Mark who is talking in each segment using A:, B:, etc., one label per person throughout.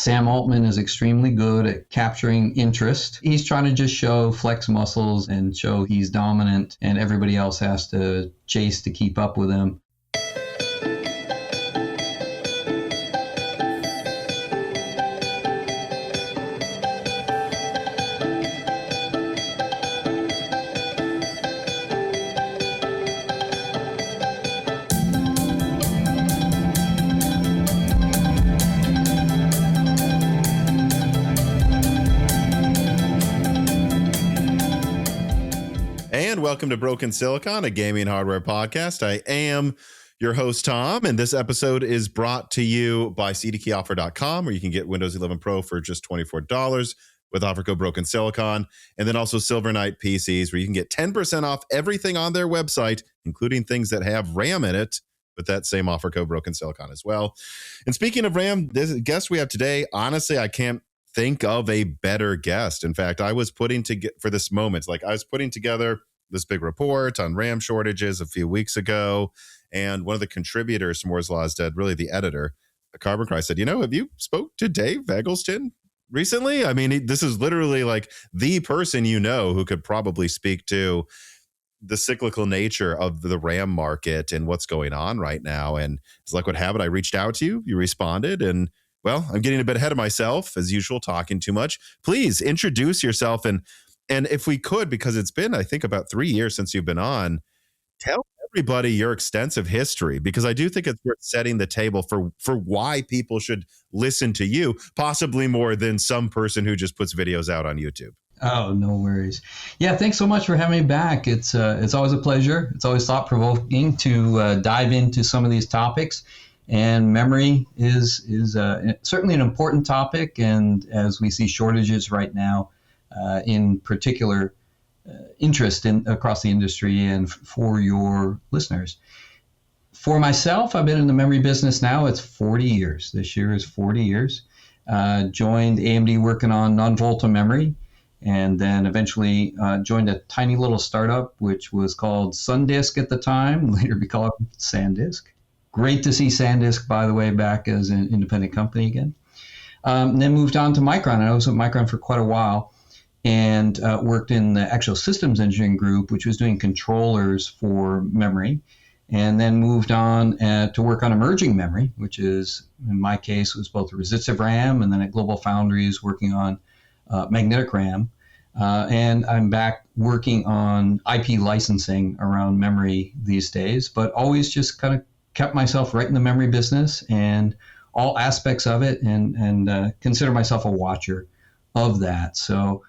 A: Sam Altman is extremely good at capturing interest. He's trying to just flex muscles and show he's dominant, and everybody else has to chase to keep up with him.
B: Welcome to Broken Silicon, a gaming hardware podcast. I am your host, Tom, and this episode is brought to you by CDkeyoffer.com, where you can get Windows 11 Pro for just $24 with offer code Broken Silicon, and then also Silver Knight PCs, where you can get 10% off everything on their website, including things that have RAM in it, with that same offer code Broken Silicon as well. And speaking of RAM, this guest we have today, honestly, I can't think of a better guest. In fact, I was putting together for this moment, I was putting together this big report on RAM shortages a few weeks ago. And one of the contributors to Moore's Law is Dead, really the editor, Carbon Cry, said, have you spoke to Dave Eggleston recently? I mean, this is literally like the person who could probably speak to the cyclical nature of the RAM market and what's going on right now. And it's like, what happened? I reached out to you, you responded, and well, I'm getting a bit ahead of myself, as usual, talking too much. Please introduce yourself, and if we could, because it's been, I think, about 3 years since you've been on, tell everybody your extensive history, because I do think it's worth setting the table for why people should listen to you, possibly more than some person who just puts videos out on YouTube.
A: Oh, no worries. Yeah, thanks so much for having me back. It's always a pleasure. It's always thought-provoking to dive into some of these topics. And memory is certainly an important topic. And as we see shortages right now, in particular interest across the industry and for your listeners. For myself, I've been in the memory business now. It's 40 years. This year is 40 years. Joined AMD working on non-volatile memory, and then eventually joined a tiny little startup, which was called SanDisk at the time, later be called SanDisk. Great to see SanDisk, by the way, back as an independent company again. Then moved on to Micron, and I was with Micron for quite a while, and worked in the actual systems engineering group, which was doing controllers for memory, and then moved on to work on emerging memory, which is, in my case, was both resistive RAM, and then at Global Foundries working on magnetic RAM. And I'm back working on IP licensing around memory these days, but always just kind of kept myself right in the memory business and all aspects of it, and consider myself a watcher of that. So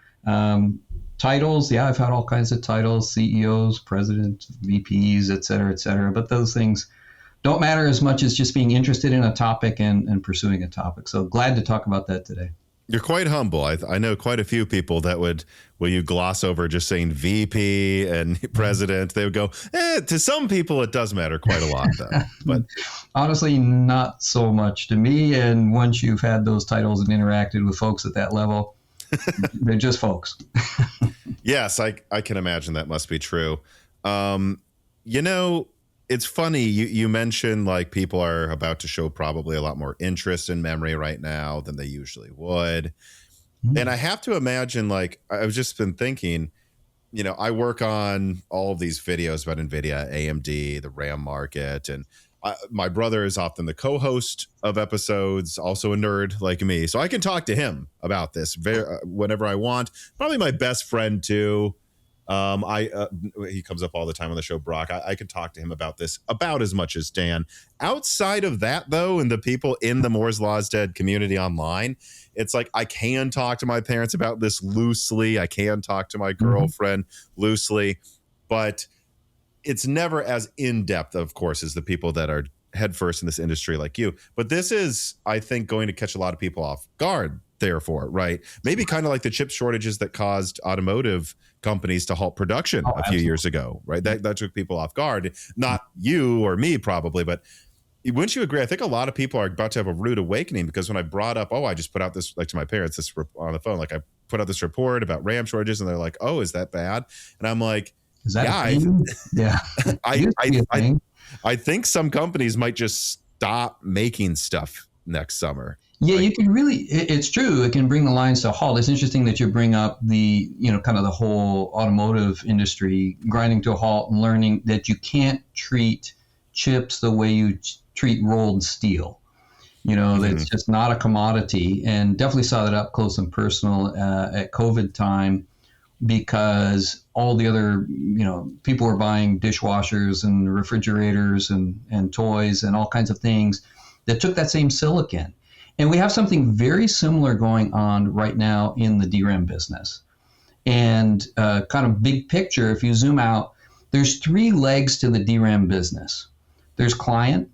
A: titles, yeah, I've had all kinds of titles, CEOs, presidents, VPs, et cetera, but those things don't matter as much as just being interested in a topic and pursuing a topic. So glad to talk about that today.
B: You're quite humble. I know quite a few people that will you gloss over just saying VP and president, they would go, to some people it does matter quite a lot though. But
A: honestly, not so much to me. And once you've had those titles and interacted with folks at that level, they're just folks.
B: Yes, I can imagine that must be true. It's funny, you mentioned like people are about to show probably a lot more interest in memory right now than they usually would. Mm-hmm. And I have to imagine, like, I've just been thinking, I work on all of these videos about NVIDIA, AMD, the RAM market, and my brother is often the co-host of episodes, also a nerd like me. So I can talk to him about this whenever I want. Probably my best friend too. He comes up all the time on the show, Brock. I can talk to him about this about as much as Dan. Outside of that, though, and the people in the Moore's Law is Dead community online, it's like I can talk to my parents about this loosely. I can talk to my girlfriend loosely, but it's never as in-depth, of course, as the people that are headfirst in this industry like you. But this is, I think, going to catch a lot of people off guard, therefore, right? Maybe kind of like the chip shortages that caused automotive companies to halt production a few years ago, right? That took people off guard. Not you or me, probably, but wouldn't you agree? I think a lot of people are about to have a rude awakening, because when I brought up, I just put out this, like, to my parents, this on the phone, like I put out this report about RAM shortages, and they're like, oh, is that bad? And I'm like,
A: is that
B: I think some companies might just stop making stuff next summer.
A: Yeah,
B: Like,
A: you can really, it's true. It can bring the lines to a halt. It's interesting that you bring up the, kind of the whole automotive industry grinding to a halt and learning that you can't treat chips the way you treat rolled steel. That
B: mhm,
A: it's just not a commodity, and definitely saw that up close and personal at COVID time because all the other, people were buying dishwashers and refrigerators and toys and all kinds of things that took that same silicon. And we have something very similar going on right now in the DRAM business. And kind of big picture, if you zoom out, there's three legs to the DRAM business. There's client,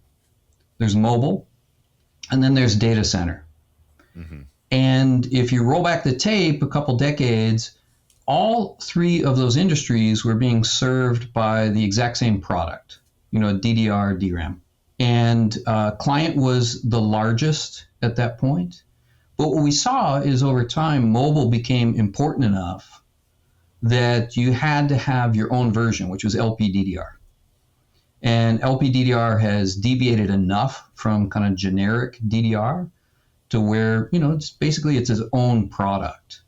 A: there's mobile, and then there's data center.
B: mhm,
A: And if you roll back the tape a couple decades, all three of those industries were being served by the exact same product, DDR, DRAM. And client was the largest at that point. But what we saw is over time, mobile became important enough that you had to have your own version, which was LPDDR. And LPDDR has deviated enough from kind of generic DDR to where, it's its own product.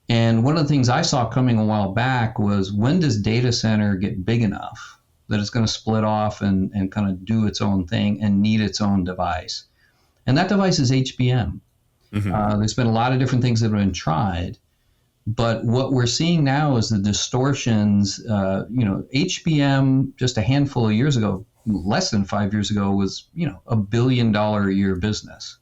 A: And one of the things I saw coming a while back was, when does data center get big enough that it's going to split off and kind of do its own thing and need its own device? And that device is HBM.
B: mhm.
A: There's been a lot of different things that have been tried, but what we're seeing now is the distortions. HBM just a handful of years ago, less than 5 years ago, was $1 billion a year business.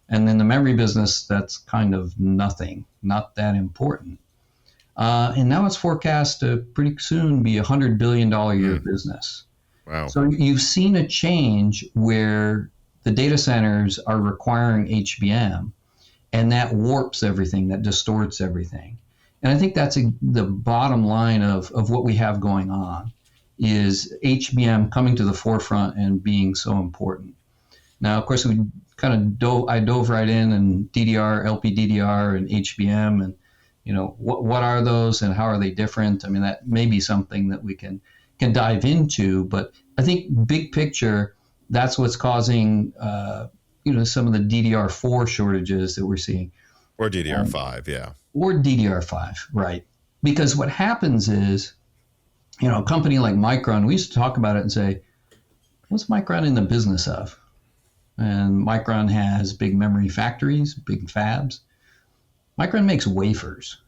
A: And in the memory business, that's kind of nothing, not that important. And now it's forecast to pretty soon be $100 billion a year business.
B: Wow.
A: So you've seen a change where the data centers are requiring HBM, and that warps everything, that distorts everything. And I think that's the bottom line of what we have going on, is HBM coming to the forefront and being so important. Now, of course, I dove right in, and DDR, LPDDR, and HBM, and what are those and how are they different? I mean, that may be something that we can dive into, but I think big picture, that's what's causing some of the DDR4 shortages that we're seeing.
B: Or DDR5, yeah.
A: Or DDR5, right? Because what happens is, a company like Micron, we used to talk about it and say, what's Micron in the business of? And Micron has big memory factories, big fabs. Micron makes wafers.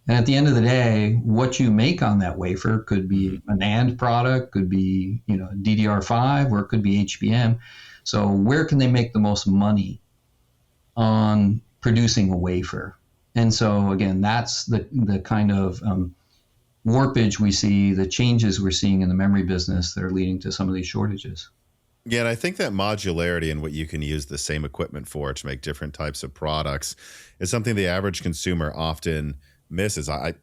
A: And at the end of the day, what you make on that wafer could be a NAND product, could be DDR5, or it could be HBM. So where can they make the most money on producing a wafer? And so again, that's the kind of warpage we see, the changes we're seeing in the memory business that are leading to some of these shortages.
B: Yeah, and I think that modularity and what you can use the same equipment for to make different types of products is something the average consumer often misses. I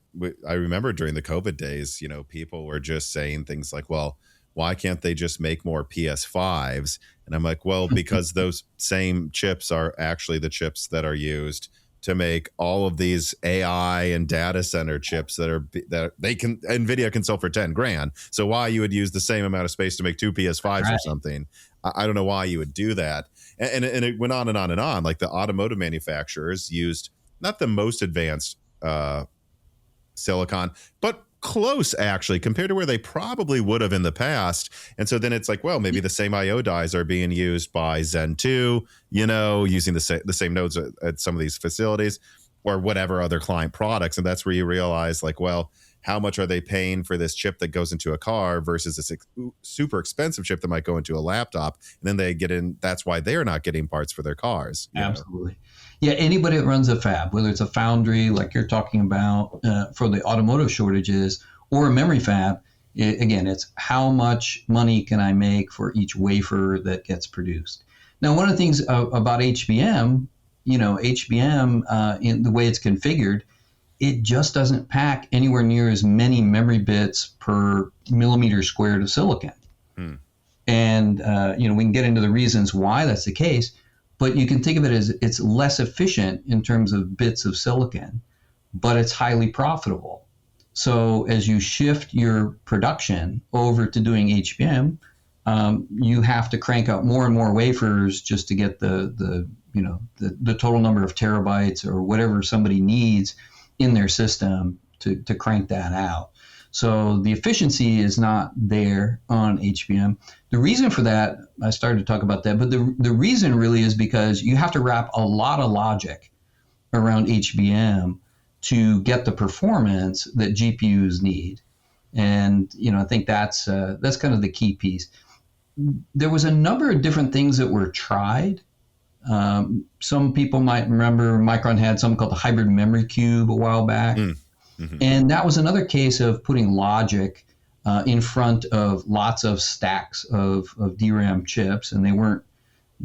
B: remember during the COVID days, people were just saying things like, well, why can't they just make more PS5s? And I'm like, well, because those same chips are actually the chips that are used to make all of these AI and data center chips that NVIDIA can sell for 10 grand. So why you would use the same amount of space to make two PS5s
A: Right.
B: or something? I don't know why you would do that. And it went on and on and on. Like the automotive manufacturers used not the most advanced silicon, but close actually compared to where they probably would have in the past. And so then it's like, well, maybe the same IO dies are being used by Zen 2, using the same nodes at some of these facilities or whatever other client products. And that's where you realize, like, well, how much are they paying for this chip that goes into a car versus this super expensive chip that might go into a laptop? And then they get in. That's why they're not getting parts for their cars.
A: Absolutely. Yeah, anybody that runs a fab, whether it's a foundry like you're talking about for the automotive shortages, or a memory fab, again, it's how much money can I make for each wafer that gets produced. Now, one of the things about HBM, HBM in the way it's configured, it just doesn't pack anywhere near as many memory bits per millimeter squared of silicon. And, we can get into the reasons why that's the case. But you can think of it as it's less efficient in terms of bits of silicon, but it's highly profitable. So as you shift your production over to doing HBM, you have to crank out more and more wafers just to get the the total number of terabytes or whatever somebody needs in their system to crank that out. So the efficiency is not there on HBM. The reason for that, I started to talk about that, but the reason really is because you have to wrap a lot of logic around HBM to get the performance that GPUs need. And, I think that's kind of the key piece. There was a number of different things that were tried. Some people might remember Micron had something called the hybrid memory cube a while back. Mm-hmm. And that was another case of putting logic in front of lots of stacks of DRAM chips, and they weren't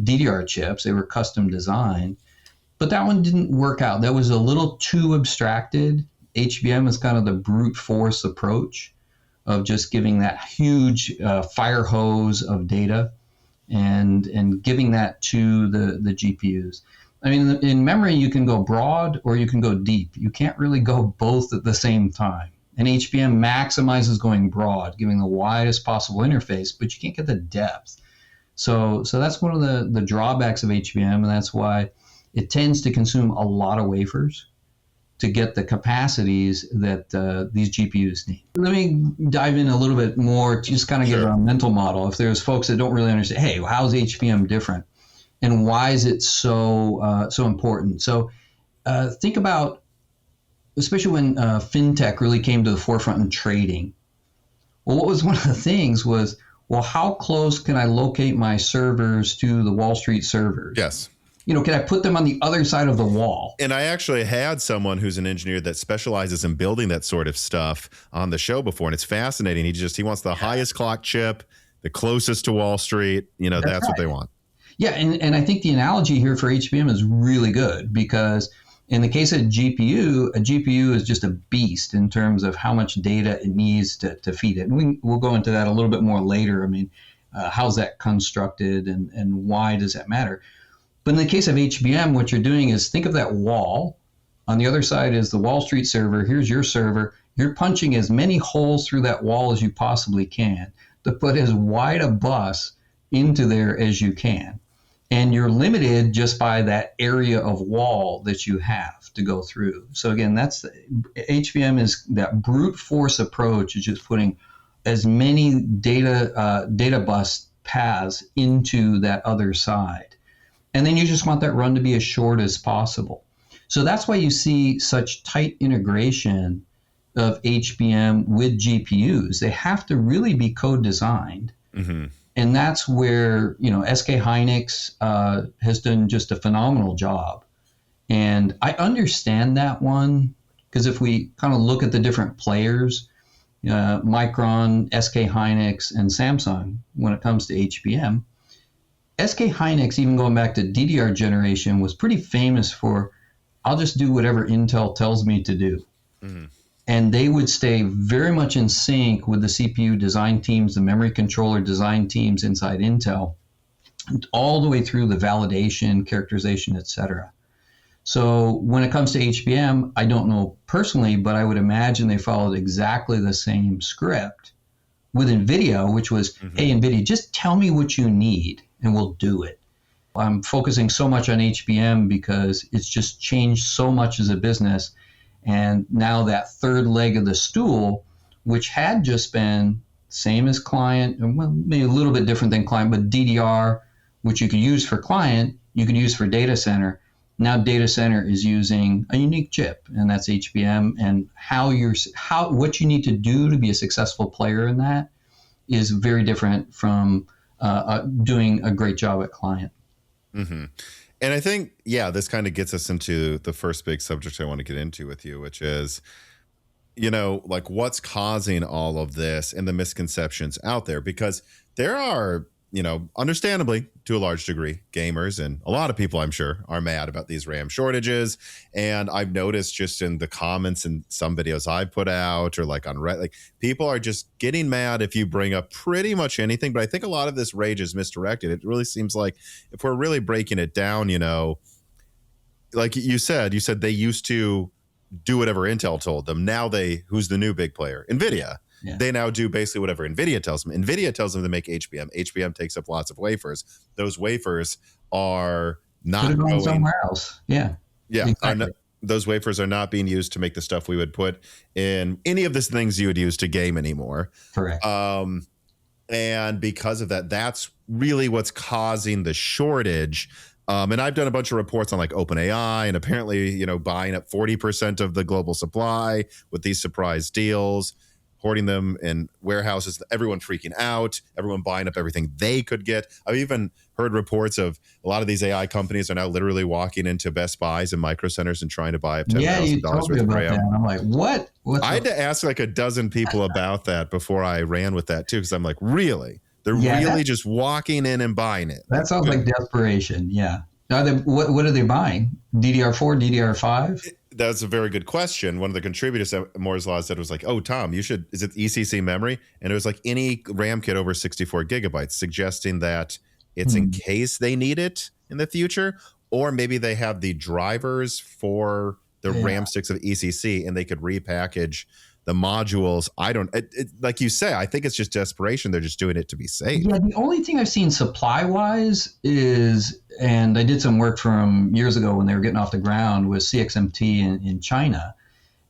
A: DDR chips, they were custom designed. But that one didn't work out. That was a little too abstracted. HBM is kind of the brute force approach of just giving that huge fire hose of data and giving that to the GPUs. I mean, in memory, you can go broad or you can go deep. You can't really go both at the same time. And HBM maximizes going broad, giving the widest possible interface, but you can't get the depth. So that's one of the drawbacks of HBM, and that's why it tends to consume a lot of wafers to get the capacities that these GPUs need. Let me dive in a little bit more to just kind of get a mental model. If there's folks that don't really understand, hey, how's HBM different? And why is it so important? So think about, especially when fintech really came to the forefront in trading. Well, what was one of the things was, well, how close can I locate my servers to the Wall Street servers?
B: Yes.
A: Can I put them on the other side of the wall?
B: And I actually had someone who's an engineer that specializes in building that sort of stuff on the show before, and it's fascinating. He wants the highest clock chip, the closest to Wall Street. That's right. What they want.
A: Yeah, and I think the analogy here for HBM is really good because in the case of a GPU is just a beast in terms of how much data it needs to feed it. And we'll go into that a little bit more later. I mean, how's that constructed and why does that matter? But in the case of HBM, what you're doing is think of that wall. On the other side is the Wall Street server. Here's your server. You're punching as many holes through that wall as you possibly can to put as wide a bus into there as you can. And you're limited just by that area of wall that you have to go through. So again, HBM is that brute force approach is just putting as many data bus paths into that other side. And then you just want that run to be as short as possible. So that's why you see such tight integration of HBM with GPUs. They have to really be co-designed. Mm-hmm. And that's where, SK Hynix has done just a phenomenal job. And I understand that one, because if we kind of look at the different players, Micron, SK Hynix, and Samsung, when it comes to HBM, SK Hynix, even going back to DDR generation, was pretty famous for, I'll just do whatever Intel tells me to do. Mm-hmm. And they would stay very much in sync with the CPU design teams, the memory controller design teams inside Intel, all the way through the validation, characterization, etc. So when it comes to HBM, I don't know personally, but I would imagine they followed exactly the same script with NVIDIA, which was, hey, NVIDIA, just tell me what you need and we'll do it. I'm focusing so much on HBM because it's just changed so much as a business. And now that third leg of the stool, which had just been same as client, well, maybe a little bit different than client, but DDR, which you could use for client, you could use for data center. Now data center is using a unique chip, and that's HBM. And what you need to do to be a successful player in that is very different from doing a great job at client.
B: Mm-hmm. And I think, this kind of gets us into the first big subject I want to get into with you, which is, like what's causing all of this and the misconceptions out there, because there are, understandably to a large degree, gamers and a lot of people, I'm sure, are mad about these RAM shortages. And I've noticed just in the comments in some videos I put out or like on Reddit, like people are just getting mad if you bring up pretty much anything. But I think a lot of this rage is misdirected. It really seems like if we're really breaking it down, like you said they used to do whatever Intel told them. Now who's the new big player? NVIDIA. Yeah. They now do basically whatever NVIDIA tells them. NVIDIA tells them to make HBM. HBM takes up lots of wafers. Those wafers are
A: Could
B: not
A: have gone
B: going
A: somewhere else. Yeah.
B: Yeah,
A: Exactly.
B: those wafers are not being used to make the stuff we would put in any of the things you would use to game anymore.
A: Correct.
B: And because of that, that's really what's causing the shortage. And I've done a bunch of reports on like OpenAI and apparently, buying up 40% of the global supply with these surprise deals, hoarding them in warehouses, everyone freaking out, everyone buying up everything they could get. I've even heard reports of a lot of these AI companies are now literally walking into Best Buys and Micro Centers and trying to buy up $10,000
A: Yeah, you told me
B: worth of
A: about
B: RAM.
A: that. I'm like, what?
B: I had to ask like a dozen people about that before I ran with that too, because I'm like, really? They're really just walking in and buying it.
A: That sounds like desperation. Yeah. Now, what are they buying? DDR4, DDR5?
B: That's a very good question. One of the contributors at Moore's Law said was like, oh, Tom, is it ECC memory? And it was like any RAM kit over 64 gigabytes, suggesting that it's in case they need it in the future, or maybe they have the drivers for the RAM sticks of ECC and they could repackage the modules. Like you say, I think it's just desperation. They're just doing it to be safe.
A: Yeah, the only thing I've seen supply-wise is, and I did some work from years ago when they were getting off the ground, was CXMT in China.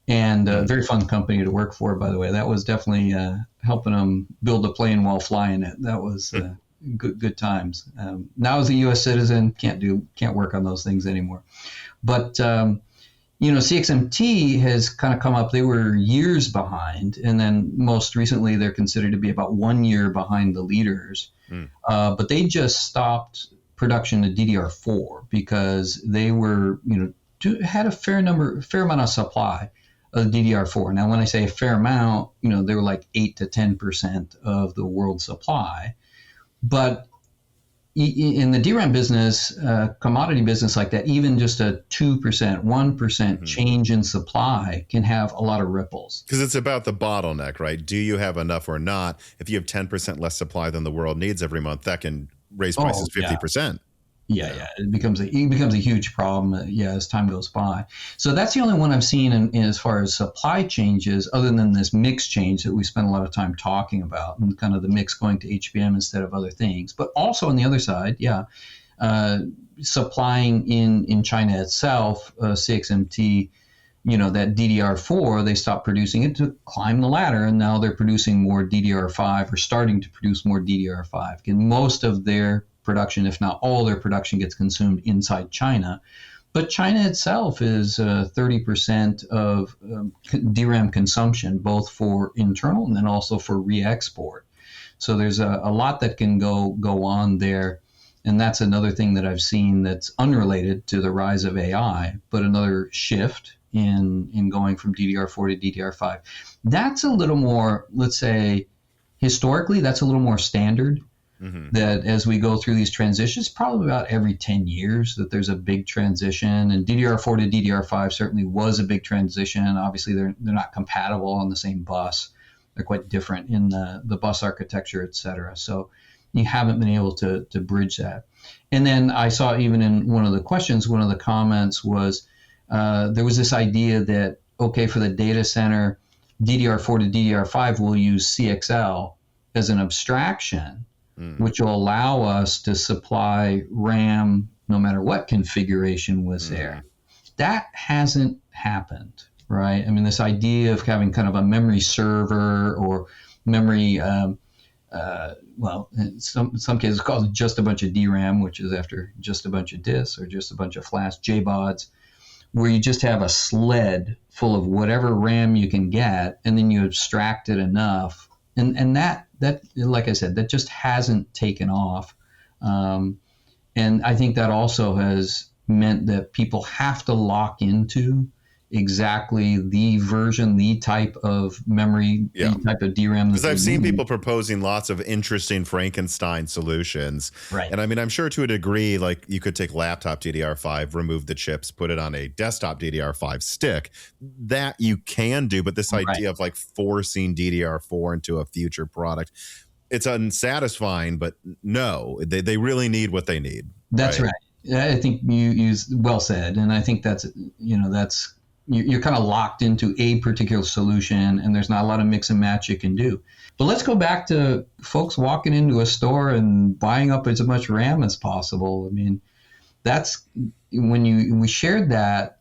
A: And a very fun company to work for, by the way. That was definitely helping them build a plane while flying it. That was good times. Now as a U.S. citizen, can't work on those things anymore. But CXMT has kind of come up. They were years behind, and then most recently they're considered to be about 1 year behind the leaders. But they just stopped production of DDR4 because they were, had a fair amount of supply of DDR4. Now, when I say a fair amount, they were like 8 to 10% of the world supply. But in the DRAM business, commodity business like that, even just a 2%, 1% change in supply can have a lot of ripples.
B: Because it's about the bottleneck, right? Do you have enough or not? If you have 10% less supply than the world needs every month, that can raise prices 50%.
A: Yeah. It becomes a huge problem, as time goes by. So that's the only one I've seen in as far as supply changes, other than this mix change that we spent a lot of time talking about, and kind of the mix going to HBM instead of other things. But also on the other side, supplying in China itself, CXMT, that DDR4, they stopped producing it to climb the ladder, and now they're producing more DDR5 or starting to produce more DDR5. And most of their production, if not all their production, gets consumed inside China. But China itself is 30% of DRAM consumption, both for internal and then also for re-export. So there's a lot that can go on there. And that's another thing that I've seen that's unrelated to the rise of AI, but another shift in going from DDR4 to DDR5. That's a little more, let's say, historically, that's a little more standard. That as we go through these transitions, probably about every 10 years that there's a big transition. And DDR4 to DDR5 certainly was a big transition. Obviously, they're not compatible on the same bus. They're quite different in the bus architecture, et cetera. So you haven't been able to bridge that. And then I saw even in one of the questions, one of the comments was there was this idea that, okay, for the data center, DDR4 to DDR5 will use CXL as an abstraction, which will allow us to supply RAM no matter what configuration was there. That hasn't happened, right? I mean, this idea of having kind of a memory server or memory, in some cases it's called just a bunch of DRAM, which is after just a bunch of disks, or just a bunch of flash JBODs, where you just have a sled full of whatever RAM you can get, and then you abstract it enough. And that, like I said, that just hasn't taken off. And I think that also has meant that people have to lock into exactly the version, the type of memory, the type of DRAM.
B: Because I've seen people proposing lots of interesting Frankenstein solutions.
A: Right.
B: And I mean, I'm sure to a degree, like you could take laptop DDR5, remove the chips, put it on a desktop DDR5 stick. That you can do, but this idea of like forcing DDR4 into a future product, it's unsatisfying, but no, they really need what they need.
A: That's right. I think you well said. And I think that's you're kind of locked into a particular solution, and there's not a lot of mix and match you can do. But let's go back to folks walking into a store and buying up as much RAM as possible. I mean, that's when we shared that.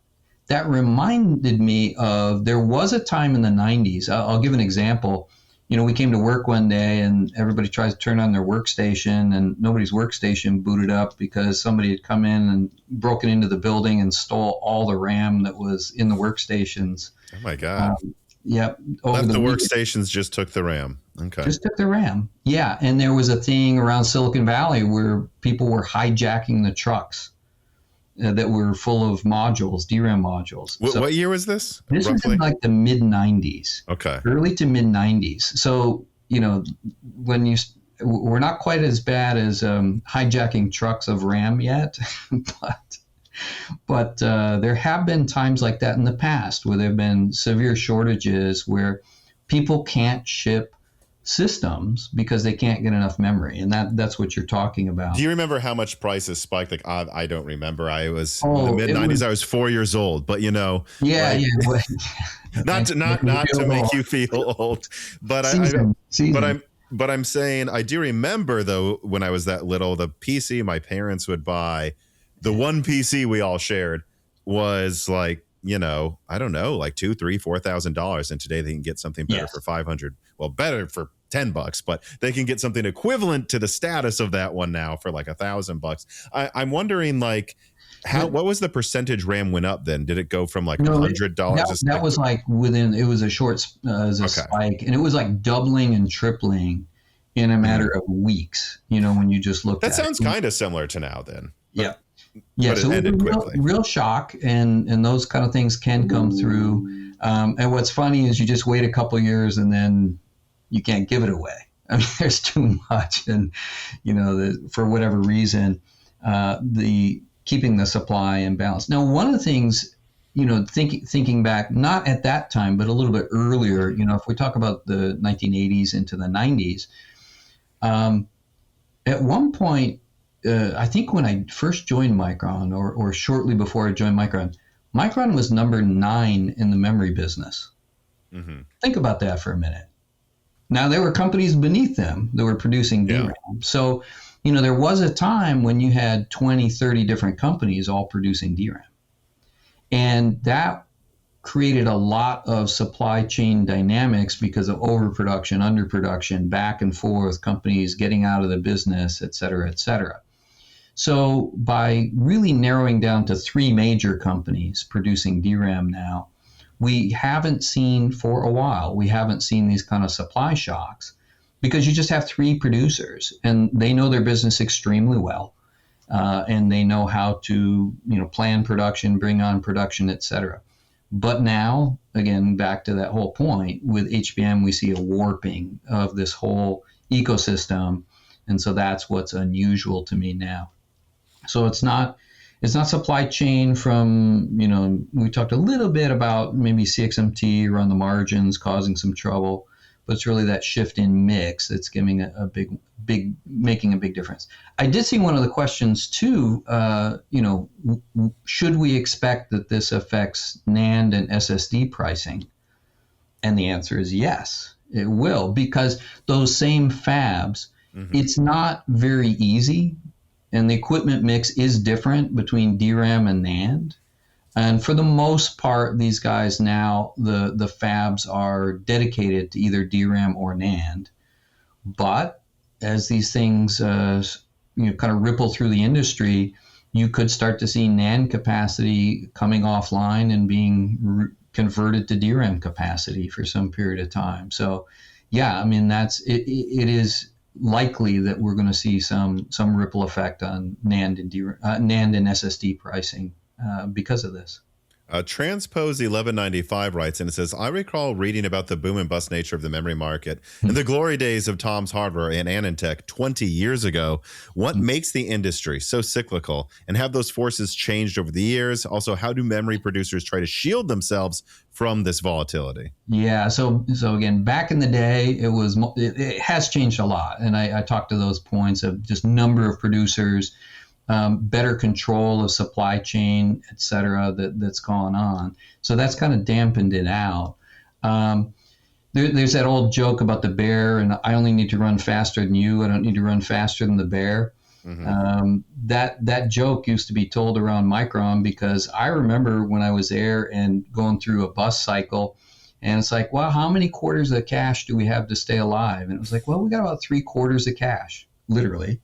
A: That reminded me of there was a time in the 90s. I'll give an example. We came to work one day and everybody tries to turn on their workstation and nobody's workstation booted up because somebody had come in and broken into the building and stole all the RAM that was in the workstations.
B: Oh my God.
A: Yep.
B: Left the workstations, just took the RAM. Okay.
A: Just took the RAM. Yeah. And there was a thing around Silicon Valley where people were hijacking the trucks that were full of modules, DRAM modules.
B: What year was this?
A: This was in like the mid 90s.
B: Okay.
A: Early to mid 90s. So, when we're not quite as bad as hijacking trucks of RAM yet, but there have been times like that in the past where there have been severe shortages where people can't ship systems because they can't get enough memory, and that's what you're talking about.
B: Do you remember how much prices spiked? Like I don't remember. I was in the mid 90s. I was 4 years old, but not to make you feel old, but I'm saying I do remember though when I was that little, the PC my parents would buy, the one PC we all shared was like, I don't know, like $2,000, $3,000, $4,000, and today they can get something better for $500. Well, better for $10, but they can get something equivalent to the status of that one now for like $1,000. I'm wondering, like, what was the percentage RAM went up then? Did it go from like $100?
A: That was like it was a short spike, and it was like doubling and tripling in a matter of weeks. When you just looked at it.
B: That sounds kind of similar to now then.
A: Yeah. Yeah, so it was a real shock, and those kind of things can come through. And what's funny is you just wait a couple of years and then you can't give it away. I mean, there's too much, and for whatever reason, the keeping the supply in balance. Now, one of the things, thinking back, not at that time, but a little bit earlier, if we talk about the 1980s into the 90s, at one point. I think when I first joined Micron, or shortly before I joined Micron was number 9 in the memory business. Mm-hmm. Think about that for a minute. Now, there were companies beneath them that were producing DRAM. Yeah. So, there was a time when you had 20, 30 different companies all producing DRAM. And that created a lot of supply chain dynamics because of overproduction, underproduction, back and forth, companies getting out of the business, et cetera, et cetera. So by really narrowing down to 3 major companies producing DRAM now, we haven't seen for a while, we haven't seen these kind of supply shocks because you just have 3 producers and they know their business extremely well. And they know how to, plan production, bring on production, et cetera. But now, again, back to that whole point, with HBM, we see a warping of this whole ecosystem. And so that's what's unusual to me now. So it's not supply chain from, we talked a little bit about maybe CXMT around the margins causing some trouble, but it's really that shift in mix that's giving making a big difference. I did see one of the questions too, should we expect that this affects NAND and SSD pricing? And the answer is yes, it will, because those same fabs, it's not very easy. And the equipment mix is different between DRAM and NAND. And for the most part, these guys now, the fabs are dedicated to either DRAM or NAND. But as these things kind of ripple through the industry, you could start to see NAND capacity coming offline and being converted to DRAM capacity for some period of time. So, yeah, I mean, it is likely that we're going to see some ripple effect on NAND and SSD pricing because of this.
B: Transpose 1195 writes, and it says, I recall reading about the boom and bust nature of the memory market in the glory days of Tom's Hardware and Anantech 20 years ago. What makes the industry so cyclical, and have those forces changed over the years? Also, how do memory producers try to shield themselves from this volatility?
A: Yeah, so again, back in the day, it has changed a lot, and I talked to those points of just number of producers, better control of supply chain, et cetera, that's gone on. So that's kind of dampened it out. There's that old joke about the bear, and I only need to run faster than you. I don't need to run faster than the bear. That joke used to be told around Micron because I remember when I was there and going through a bus cycle, and it's like, well, how many quarters of cash do we have to stay alive? And it was like, well, we got about 3/4 of cash, literally.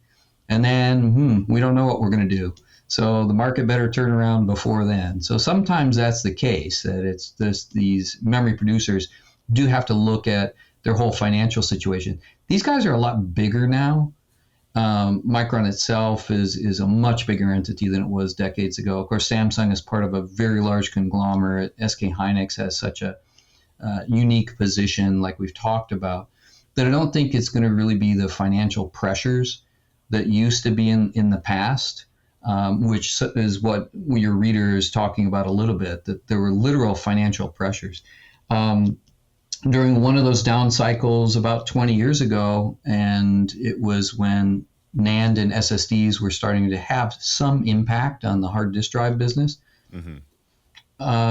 A: And then, we don't know what we're going to do. So the market better turn around before then. So sometimes that's the case, that it's these memory producers do have to look at their whole financial situation. These guys are a lot bigger now. Micron itself is a much bigger entity than it was decades ago. Of course, Samsung is part of a very large conglomerate. SK Hynix has such a unique position, like we've talked about, that I don't think it's going to really be the financial pressures that used to be in the past, which is what your reader is talking about a little bit, that there were literal financial pressures. During one of those down cycles about 20 years ago, and it was when NAND and SSDs were starting to have some impact on the hard disk drive business,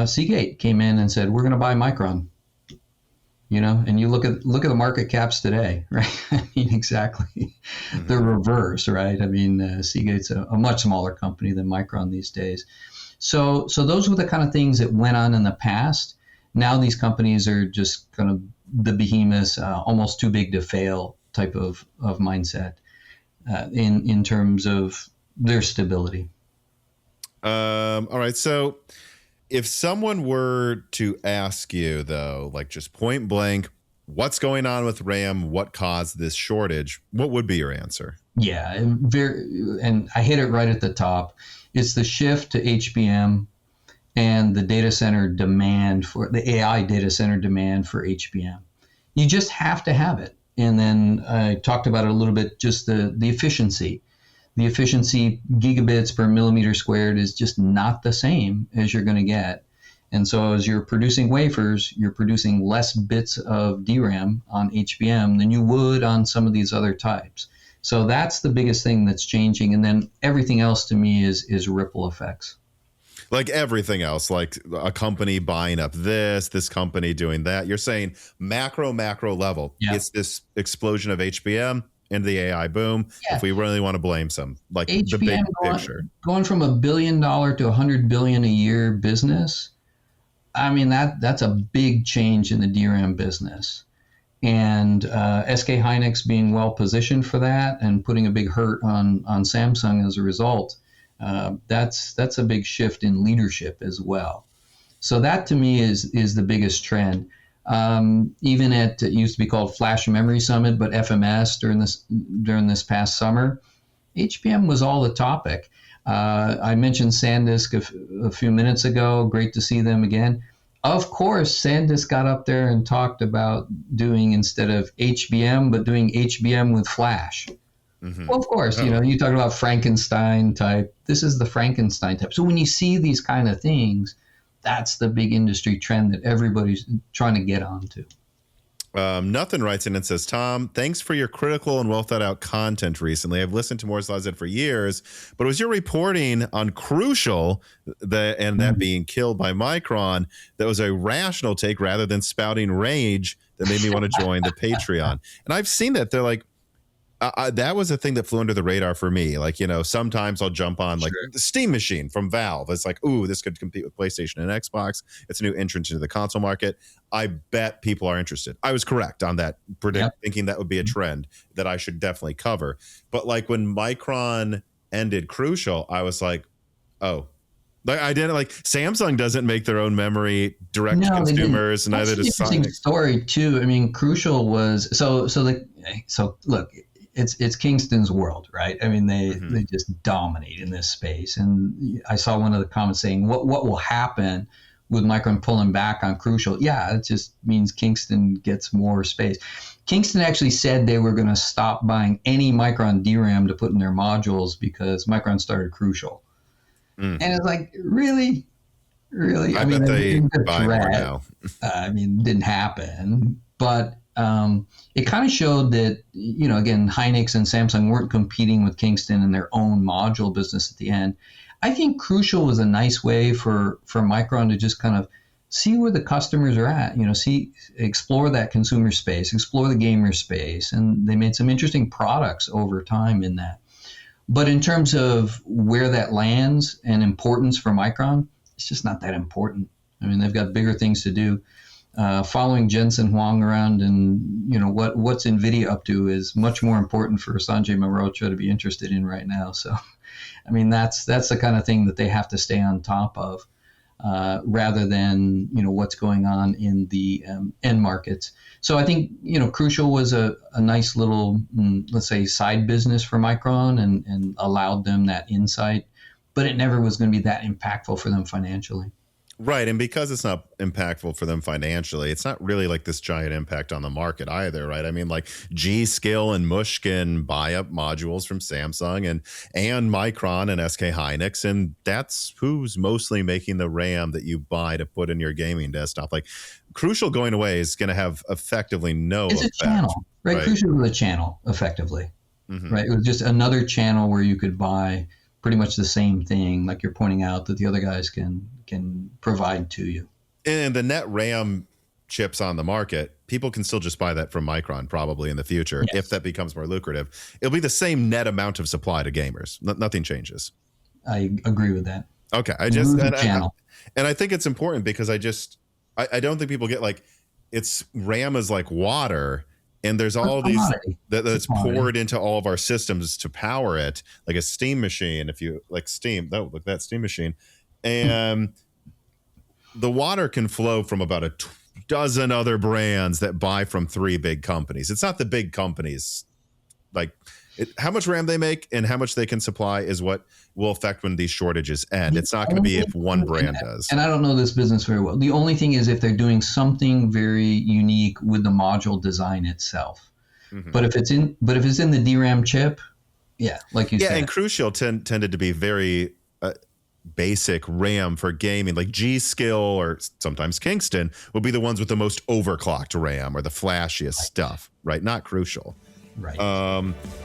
A: Seagate came in and said, we're going to buy Micron. And you look at the market caps today, right? I mean, exactly the reverse, right? I mean, Seagate's a much smaller company than Micron these days. So those were the kind of things that went on in the past. Now these companies are just kind of the behemoths, almost too big to fail type of mindset in terms of their stability.
B: All right. So if someone were to ask you, though, like just point blank, what's going on with RAM, what caused this shortage, what would be your answer?
A: Yeah, and I hit it right at the top. It's the shift to HBM and the data center demand for the AI data center demand for HBM. You just have to have it. And then I talked about it a little bit, just the efficiency. The efficiency, gigabits per millimeter squared, is just not the same as you're going to get. And so as you're producing wafers, you're producing less bits of DRAM on HBM than you would on some of these other types. So that's the biggest thing that's changing. And then everything else to me is ripple effects.
B: Like everything else, like a company buying up this company doing that. You're saying macro level. Yeah. It's this explosion of HBM and the AI boom. Yeah. If we really want to blame some, like HBM, the big picture.
A: Going from $1 billion to $100 billion a year business, I mean, that's a big change in the DRAM business. And SK Hynix being well positioned for that and putting a big hurt on Samsung as a result, that's a big shift in leadership as well. So that to me is the biggest trend. Even at, it used to be called Flash Memory Summit, but FMS during this past summer, HBM was all the topic. I mentioned SanDisk a few minutes ago. Great to see them again. Of course, SanDisk got up there and talked about doing, instead of HBM, but doing HBM with Flash. Well, of course, you talk about Frankenstein type. This is the Frankenstein type. So when you see these kind of things, that's the big industry trend that everybody's trying to get onto.
B: Nothing writes in and says, Tom, thanks for your critical and well thought out content recently. I've listened to Moore's Law Z for years, but it was your reporting on Crucial that being killed by Micron that was a rational take rather than spouting rage that made me want to join the Patreon. And I've seen that. They're like, that was a thing that flew under the radar for me. Like, sometimes I'll jump on like the Steam Machine from Valve. It's like, ooh, this could compete with PlayStation and Xbox. It's a new entrance into the console market. I bet people are interested. I was correct on that, thinking that would be a trend that I should definitely cover. But like when Micron ended Crucial, I was like, oh. Like I didn't like Samsung doesn't make their own memory direct to consumers. Neither does Sonic. Interesting
A: story too. I mean, Crucial was so look. It's Kingston's world, right? I mean, they just dominate in this space. And I saw one of the comments saying, what will happen with Micron pulling back on Crucial? Yeah, it just means Kingston gets more space. Kingston actually said they were going to stop buying any Micron DRAM to put in their modules because Micron started Crucial. And it's like, really?
B: I bet they buy more now.
A: I mean, it didn't happen. But it kind of showed that, again, Hynix and Samsung weren't competing with Kingston in their own module business at the end. I think Crucial was a nice way for Micron to just kind of see where the customers are at, explore that consumer space, explore the gamer space. And they made some interesting products over time in that. But in terms of where that lands and importance for Micron, it's just not that important. I mean, they've got bigger things to do. Following Jensen Huang around and what's NVIDIA up to is much more important for Sanjay Mehrotra to be interested in right now. So, I mean, that's the kind of thing that they have to stay on top of, rather than what's going on in the end markets. So I think Crucial was a nice little, let's say, side business for Micron and allowed them that insight, but it never was going to be that impactful for them financially.
B: Right. And because it's not impactful for them financially, it's not really like this giant impact on the market either. Right. I mean, like G-Skill and Mush can buy up modules from Samsung and Micron and SK Hynix. And that's who's mostly making the RAM that you buy to put in your gaming desktop. Like Crucial going away is going to have effectively no
A: effect. It's a channel, right? Crucial was a channel, effectively. Mm-hmm. Right. It was just another channel where you could buy pretty much the same thing, like you're pointing out, that the other guys can provide to you.
B: And the net RAM chips on the market, people can still just buy that from Micron probably in the future. Yes. If that becomes more lucrative. It'll be the same net amount of supply to gamers. Nothing changes.
A: I agree with that.
B: Okay. I think it's important because I don't think people get like, it's RAM is like water. And there's all these that's poured into all of our systems to power it, like a steam machine. If you like steam, look that steam machine, and the water can flow from about a dozen other brands that buy from 3 big companies. It's not the big companies, like how much RAM they make and how much they can supply is what will affect when these shortages end. It's not going to be if one brand does.
A: And I don't know this business very well. The only thing is if they're doing something very unique with the module design itself. Mm-hmm. But if it's in the DRAM chip, like you said.
B: Yeah, and Crucial tended to be very basic RAM for gaming. Like G-Skill or sometimes Kingston would be the ones with the most overclocked RAM or the flashiest stuff, right? Not Crucial.
A: Right.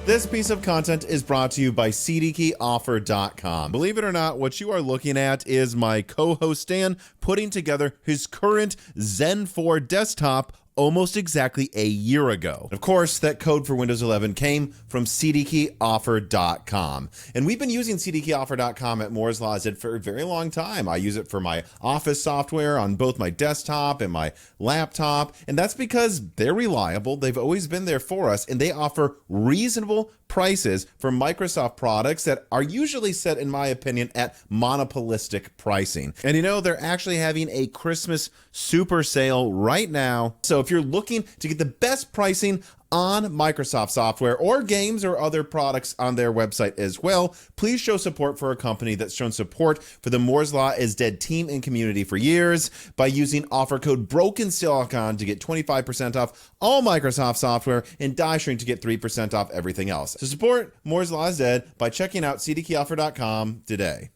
B: This piece of content is brought to you by CDkeyoffer.com. Believe it or not, what you are looking at is my co-host Dan putting together his current Zen 4 desktop almost exactly a year ago. Of course, that code for Windows 11 came from CDkeyoffer.com. And we've been using CDkeyoffer.com at Moore's Law Z for a very long time. I use it for my office software on both my desktop and my laptop. And that's because they're reliable. They've always been there for us. And they offer reasonable prices for Microsoft products that are usually set, in my opinion, at monopolistic pricing. And they're actually having a Christmas super sale right now. So if you're looking to get the best pricing on Microsoft software or games or other products on their website as well, please show support for a company that's shown support for the Moore's Law is Dead team and community for years by using offer code BROKENSILICON to get 25% off all Microsoft software and DieShrink to get 3% off everything else. So support Moore's Law is Dead by checking out CDkeyoffer.com today.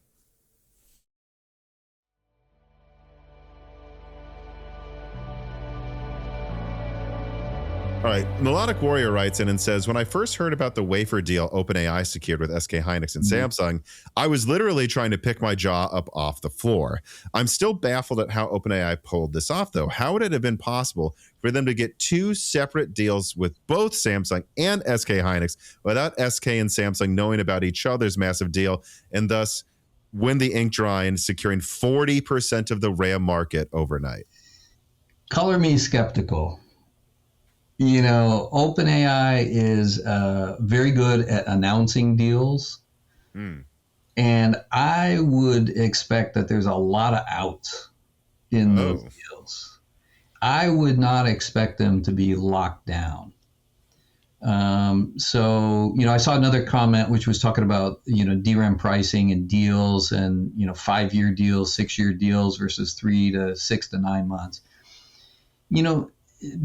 B: All right, Melodic Warrior writes in and says, when I first heard about the wafer deal OpenAI secured with SK Hynix and Samsung, I was literally trying to pick my jaw up off the floor. I'm still baffled at how OpenAI pulled this off, though. How would it have been possible for them to get 2 separate deals with both Samsung and SK Hynix without SK and Samsung knowing about each other's massive deal and thus win the ink drawing, securing 40% of the RAM market overnight?
A: Color me skeptical. OpenAI is very good at announcing deals. And I would expect that there's a lot of outs in those deals. I would not expect them to be locked down. So, I saw another comment which was talking about, DRAM pricing and deals and, 5-year deals, 6-year deals versus 3 to 6 to 9 months.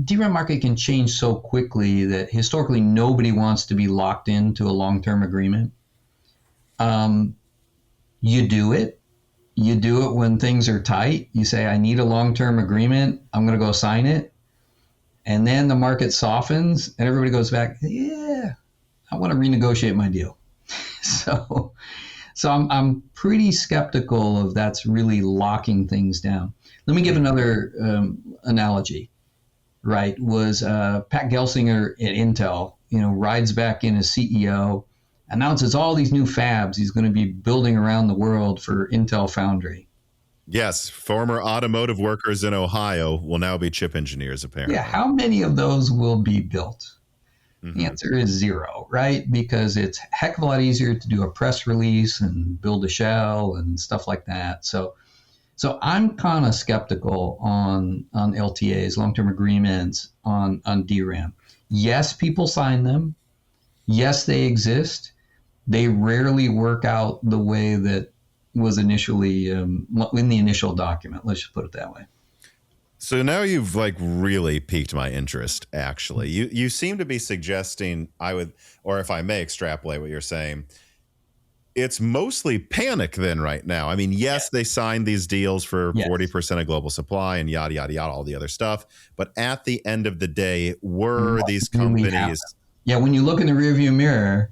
A: DRAM market can change so quickly that historically nobody wants to be locked into a long-term agreement. You do it when things are tight. You say, I need a long-term agreement. I'm going to go sign it. And then the market softens and everybody goes back, I want to renegotiate my deal. So I'm pretty skeptical of that's really locking things down. Let me give another analogy. Right, was Pat Gelsinger at Intel, rides back in as CEO, announces all these new fabs he's going to be building around the world for Intel Foundry.
B: Yes, former automotive workers in Ohio will now be chip engineers, apparently.
A: Yeah, how many of those will be built? The answer is 0, right? Because it's a heck of a lot easier to do a press release and build a shell and stuff like that. So I'm kind of skeptical on LTAs, long-term agreements on DRAM. Yes, people sign them. Yes, they exist. They rarely work out the way that was initially in the initial document. Let's just put it that way.
B: So now you've like really piqued my interest, actually. You seem to be suggesting or if I may extrapolate what you're saying, it's mostly panic then right now. I mean, yes, they signed these deals for 40% of global supply and yada, yada, yada, all the other stuff. But at the end of the day, were these companies...
A: Yeah, when you look in the rearview mirror,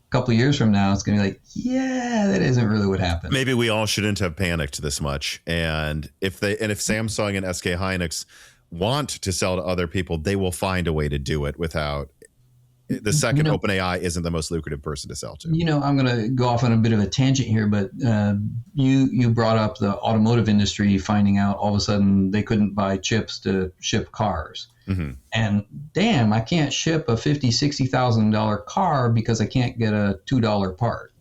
A: a couple of years from now, it's going to be like, yeah, that isn't really what happened.
B: Maybe we all shouldn't have panicked this much. And if Samsung and SK Hynix want to sell to other people, they will find a way to do it without... The second OpenAI isn't the most lucrative person to sell to.
A: I'm going to go off on a bit of a tangent here, but you brought up the automotive industry finding out all of a sudden they couldn't buy chips to ship cars. Mm-hmm. And damn, I can't ship a $50,000, $60,000 car because I can't get a $2 part.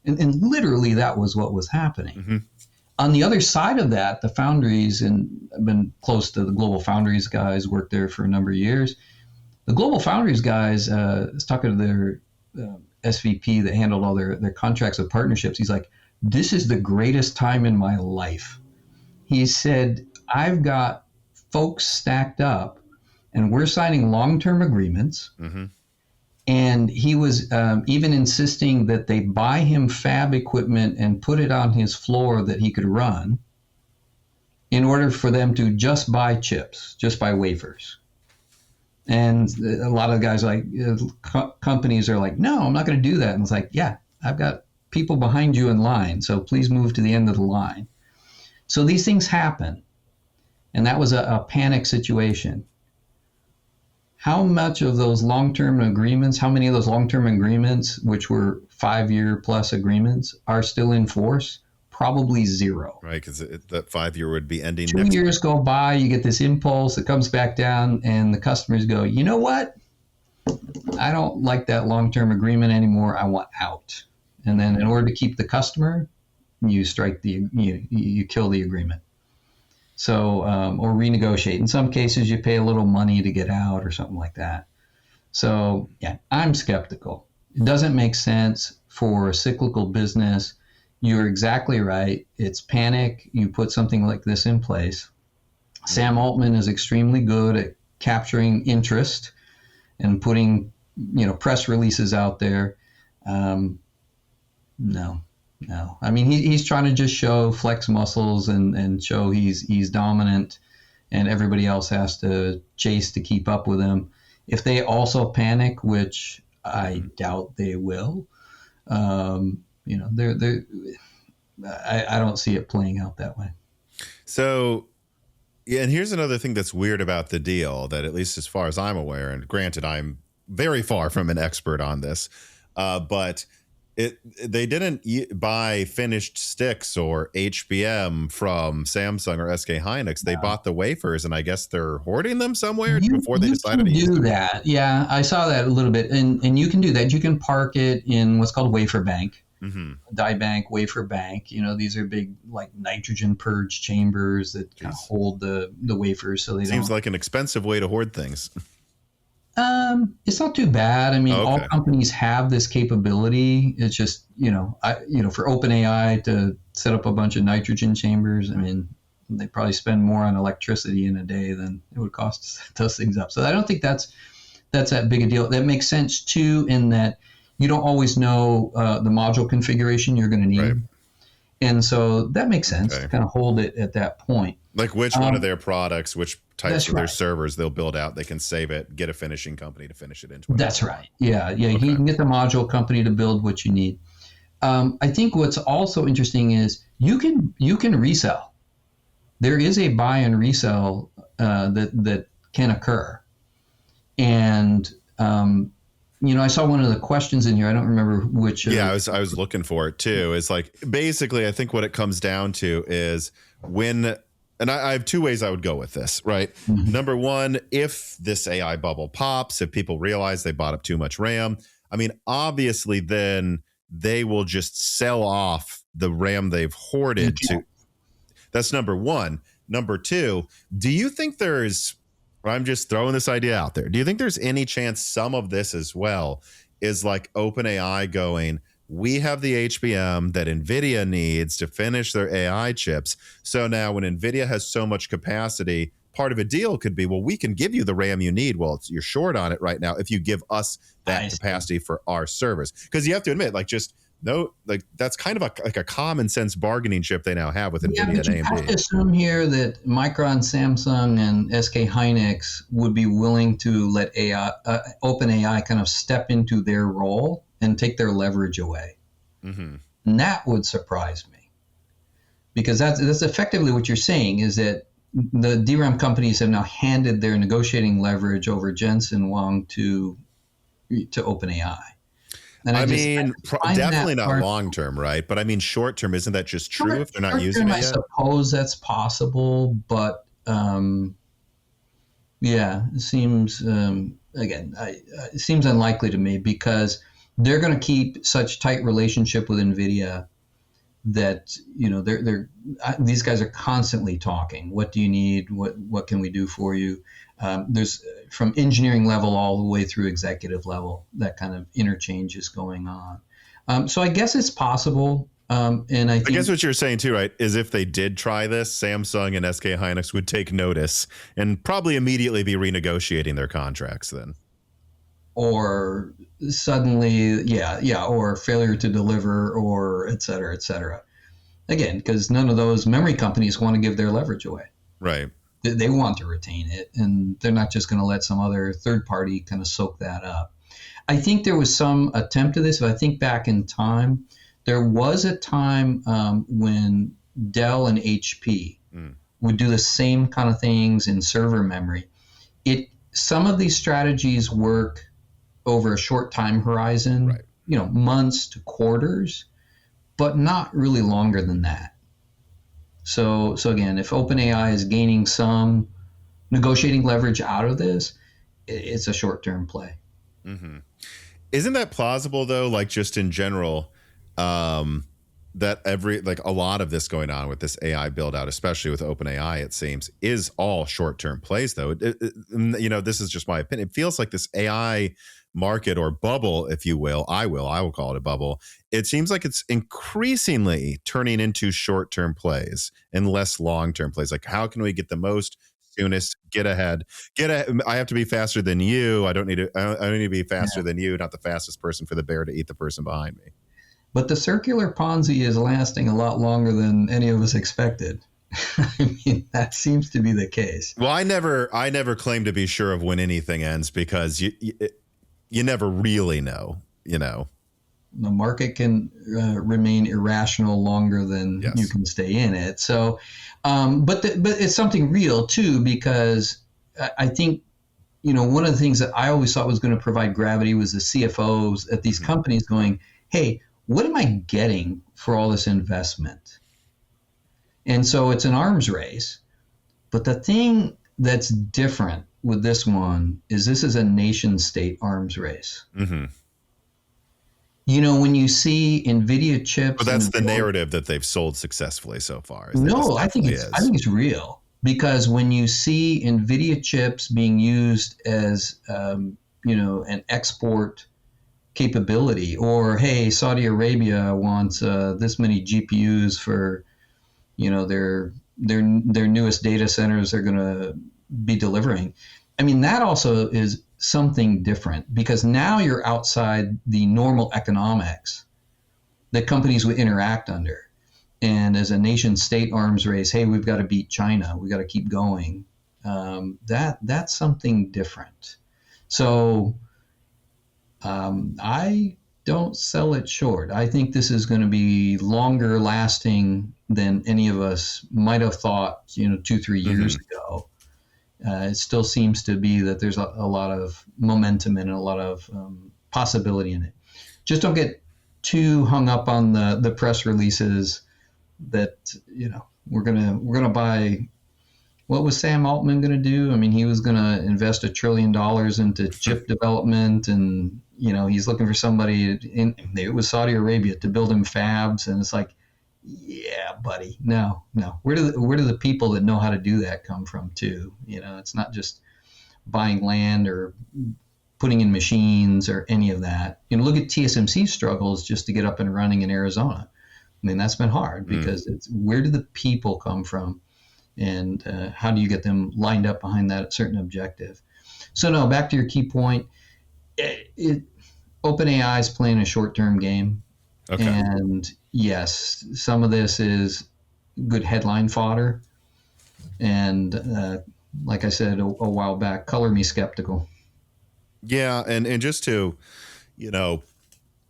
A: And literally that was what was happening. Mm-hmm. On the other side of that, the foundries, and I've been close to the Global Foundries guys, worked there for a number of years. The Global Foundries guys, I was talking to their SVP that handled all their contracts and partnerships. He's like, this is the greatest time in my life. He said, I've got folks stacked up and we're signing long-term agreements. Mm-hmm. And he was even insisting that they buy him fab equipment and put it on his floor that he could run in order for them to just buy chips, just buy wafers. And a lot of the guys companies are like, no, I'm not going to do that. And it's like, yeah, I've got people behind you in line, so please move to the end of the line. So these things happen. And that was a panic situation. How much of those long-term agreements, how many of those long-term agreements, which were 5-year plus agreements, are still in force? Probably 0.
B: Right, because that 5-year would be ending
A: 2 years go by, you get this impulse, it comes back down, and the customers go, you know what? I don't like that long-term agreement anymore. I want out. And then in order to keep the customer, you kill the agreement. So, or renegotiate. In some cases, you pay a little money to get out or something like that. So, yeah, I'm skeptical. It doesn't make sense for a cyclical business. You're exactly right. It's panic. You put something like this in place. Sam Altman is extremely good at capturing interest and putting, press releases out there. No. I mean, he's trying to just flex muscles and show he's dominant, and everybody else has to chase to keep up with him. If they also panic, which I doubt they will, I don't see it playing out that way.
B: So, yeah, and here's another thing that's weird about the deal that, at least as far as I'm aware, and granted, I'm very far from an expert on this, but they didn't buy finished sticks or HBM from Samsung or SK Hynix. They bought the wafers, and I guess they're hoarding them somewhere before they decided to use them.
A: You can do that. Yeah, I saw that a little bit, and you can do that. You can park it in what's called wafer bank. Mm-hmm. Die bank, wafer bank. These are big like nitrogen purge chambers that kind of hold the wafers, so they
B: seems like an expensive way to hoard things.
A: It's not too bad. I mean, all companies have this capability. It's just for OpenAI to set up a bunch of nitrogen chambers. I mean, they probably spend more on electricity in a day than it would cost to set those things up. So I don't think that's that big a deal. That makes sense too, in that you don't always know the module configuration you're going to need. Right. And so that makes sense to kind of hold it at that point.
B: Like which one of their products, which types of their servers they'll build out, they can save it, get a finishing company to finish it into it.
A: That's right. Yeah. Okay. You can get the module company to build what you need. I think what's also interesting is you can resell. There is a buy and resell that can occur. And I saw one of the questions in here. I don't remember which.
B: Yeah, I was looking for it too. It's like basically, I think what it comes down to is when, and I have two ways I would go with this, right?
A: Mhm.
B: Number one, if this AI bubble pops, if people realize they bought up too much RAM, I mean, obviously, then they will just sell off the RAM they've hoarded to. That's number one. Number two, do you think there's, I'm just throwing this idea out there, do you think there's any chance some of this as well is like OpenAI going, we have the HBM that NVIDIA needs to finish their AI chips. So now when NVIDIA has so much capacity, part of a deal could be, well, we can give you the RAM you need. Well, you're short on it right now if you give us that capacity for our servers. Because you have to admit, like, just no, like that's kind of like a common sense bargaining chip they now have with NVIDIA and AMD. You have to
A: assume here that Micron, Samsung, and SK Hynix would be willing to let OpenAI kind of step into their role and take their leverage away. Mm-hmm. And that would surprise me, because that's effectively what you're saying, is that the DRAM companies have now handed their negotiating leverage over Jensen Huang to OpenAI. And
B: I mean, definitely not long term, right? But I mean, short term, isn't that just true if they're not using it yet?
A: I suppose that's possible, but yeah, it seems it seems unlikely to me, because they're going to keep such tight relationship with NVIDIA that these guys are constantly talking. What do you need? What can we do for you? There's from engineering level all the way through executive level, that kind of interchange is going on. So I guess it's possible. And I
B: guess what you're saying too, right, is if they did try this, Samsung and SK Hynix would take notice and probably immediately be renegotiating their contracts then.
A: Or suddenly, or failure to deliver, or et cetera, et cetera. Again, because none of those memory companies want to give their leverage away.
B: Right.
A: They want to retain it, and they're not just going to let some other third party kind of soak that up. I think there was some attempt at this. If I think back in time, there was a time when Dell and HP would do the same kind of things in server memory. Some of these strategies work over a short time horizon, right, months to quarters, but not really longer than that. So again, if OpenAI is gaining some negotiating leverage out of this, it's a short-term play.
B: Mm-hmm. Isn't that plausible though? Like just in general, that a lot of this going on with this AI build out, especially with OpenAI, it seems, is all short-term plays though. This is just my opinion. It feels like this AI market or bubble, if you will, I will call it a bubble. It seems like it's increasingly turning into short-term plays and less long-term plays. Like, how can we get the most soonest, get ahead? I have to be faster than you. I don't need to be faster than you, not the fastest person for the bear to eat the person behind me.
A: But the circular Ponzi is lasting a lot longer than any of us expected. I mean, that seems to be the case.
B: Well, I never claim to be sure of when anything ends, because you never really know, The
A: market can remain irrational longer than you can stay in it. So, but it's something real too, because I think, one of the things that I always thought was going to provide gravity was the CFOs at these companies going, hey, what am I getting for all this investment? And so it's an arms race. But the thing that's different with this one is this is a nation state arms race. Mm-hmm. When you see NVIDIA chips.
B: But that's the narrative that they've sold successfully so far.
A: No, I think it's real, because when you see NVIDIA chips being used as an export capability, or hey, Saudi Arabia wants this many GPUs for their newest data centers they're going to be delivering. I mean, that also is something different, because now you're outside the normal economics that companies would interact under. And as a nation state arms race, hey, we've got to beat China, we've got to keep going. That's something different. So I don't sell it short. I think this is going to be longer lasting than any of us might have thought, 2-3 years ago. It still seems to be that there's a lot of momentum and a lot of possibility in it. Just don't get too hung up on the press releases that, we're gonna buy. What was Sam Altman going to do? I mean, he was going to invest $1 trillion into chip development, and he's looking for somebody it was Saudi Arabia to build him fabs, and it's like, yeah, buddy, no. Where do the people that know how to do that come from too? It's not just buying land or putting in machines or any of that. Look at TSMC's struggles just to get up and running in Arizona. I mean, that's been hard because it's where do the people come from? And how do you get them lined up behind that certain objective? So no, back to your key point. OpenAI is playing a short-term game. Okay. And yes, some of this is good headline fodder. And like I said a while back, color me skeptical.
B: Yeah, and just to,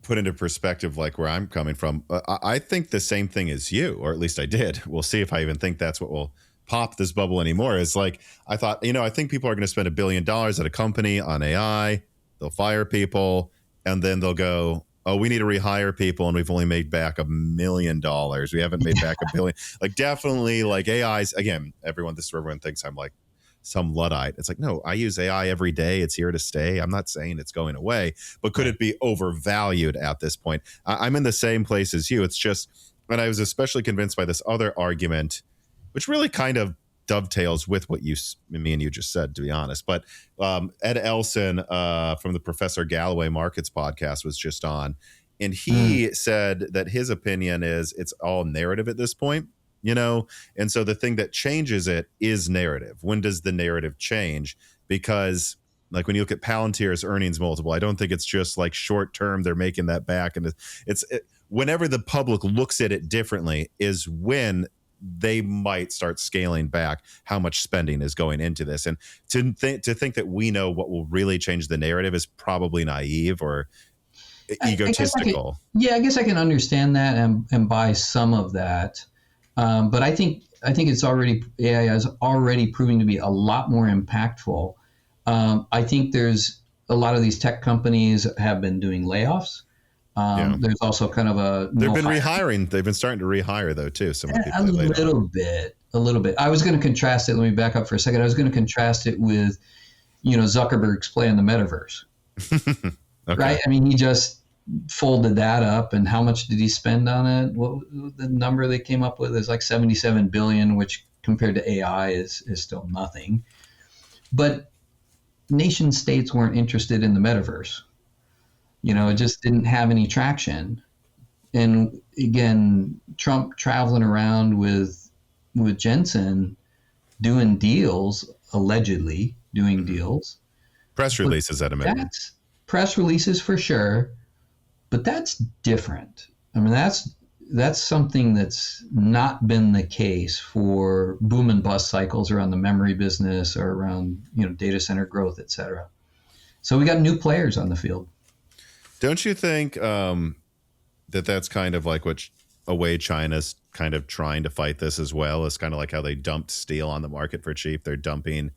B: put into perspective like where I'm coming from, I think the same thing as you, or at least I did. We'll see if I even think that's what will pop this bubble anymore. Is like, I thought, I think people are going to spend $1 billion at a company on AI. They'll fire people, and then they'll go, oh, we need to rehire people, and we've only made back $1 million. We haven't made back $1 billion. Like, definitely, like, AI's, again, everyone thinks I'm like some Luddite. It's like, no, I use AI every day. It's here to stay. I'm not saying it's going away, but could it be overvalued at this point? I'm in the same place as you. It's just, and I was especially convinced by this other argument, which really kind of dovetails with what me and you just said, to be honest. But Ed Elson from the Professor Galloway Markets podcast was just on, and he said that his opinion is it's all narrative at this point, and so the thing that changes it is narrative. When does the narrative change? Because like when you look at Palantir's earnings multiple, I don't think it's just like short term they're making that back, and whenever the public looks at it differently is when they might start scaling back how much spending is going into this. And to think that we know what will really change the narrative is probably naive or egotistical.
A: I guess I can understand that and buy some of that. But I think it's AI is already proving to be a lot more impactful. I think there's a lot of these tech companies have been doing layoffs. There's also kind of
B: they've been rehiring. They've been starting to rehire though too. Some of the people
A: a little bit. I was going to contrast it. Let me back up for a second. I was going to contrast it with, Zuckerberg's play in the metaverse. Okay. Right. I mean, he just folded that up, and how much did he spend on it? What the number they came up with is like 77 billion, which compared to AI is still nothing. But nation states weren't interested in the metaverse. It just didn't have any traction. And again, Trump traveling around with Jensen doing deals, allegedly doing deals.
B: Press releases at a minimum.
A: That's press releases for sure, but that's different. I mean, that's something that's not been the case for boom and bust cycles around the memory business or around, data center growth, et cetera. So we got new players on the field.
B: Don't you think that's kind of like a way China's kind of trying to fight this as well? It's kind of like how they dumped steel on the market for cheap. They're dumping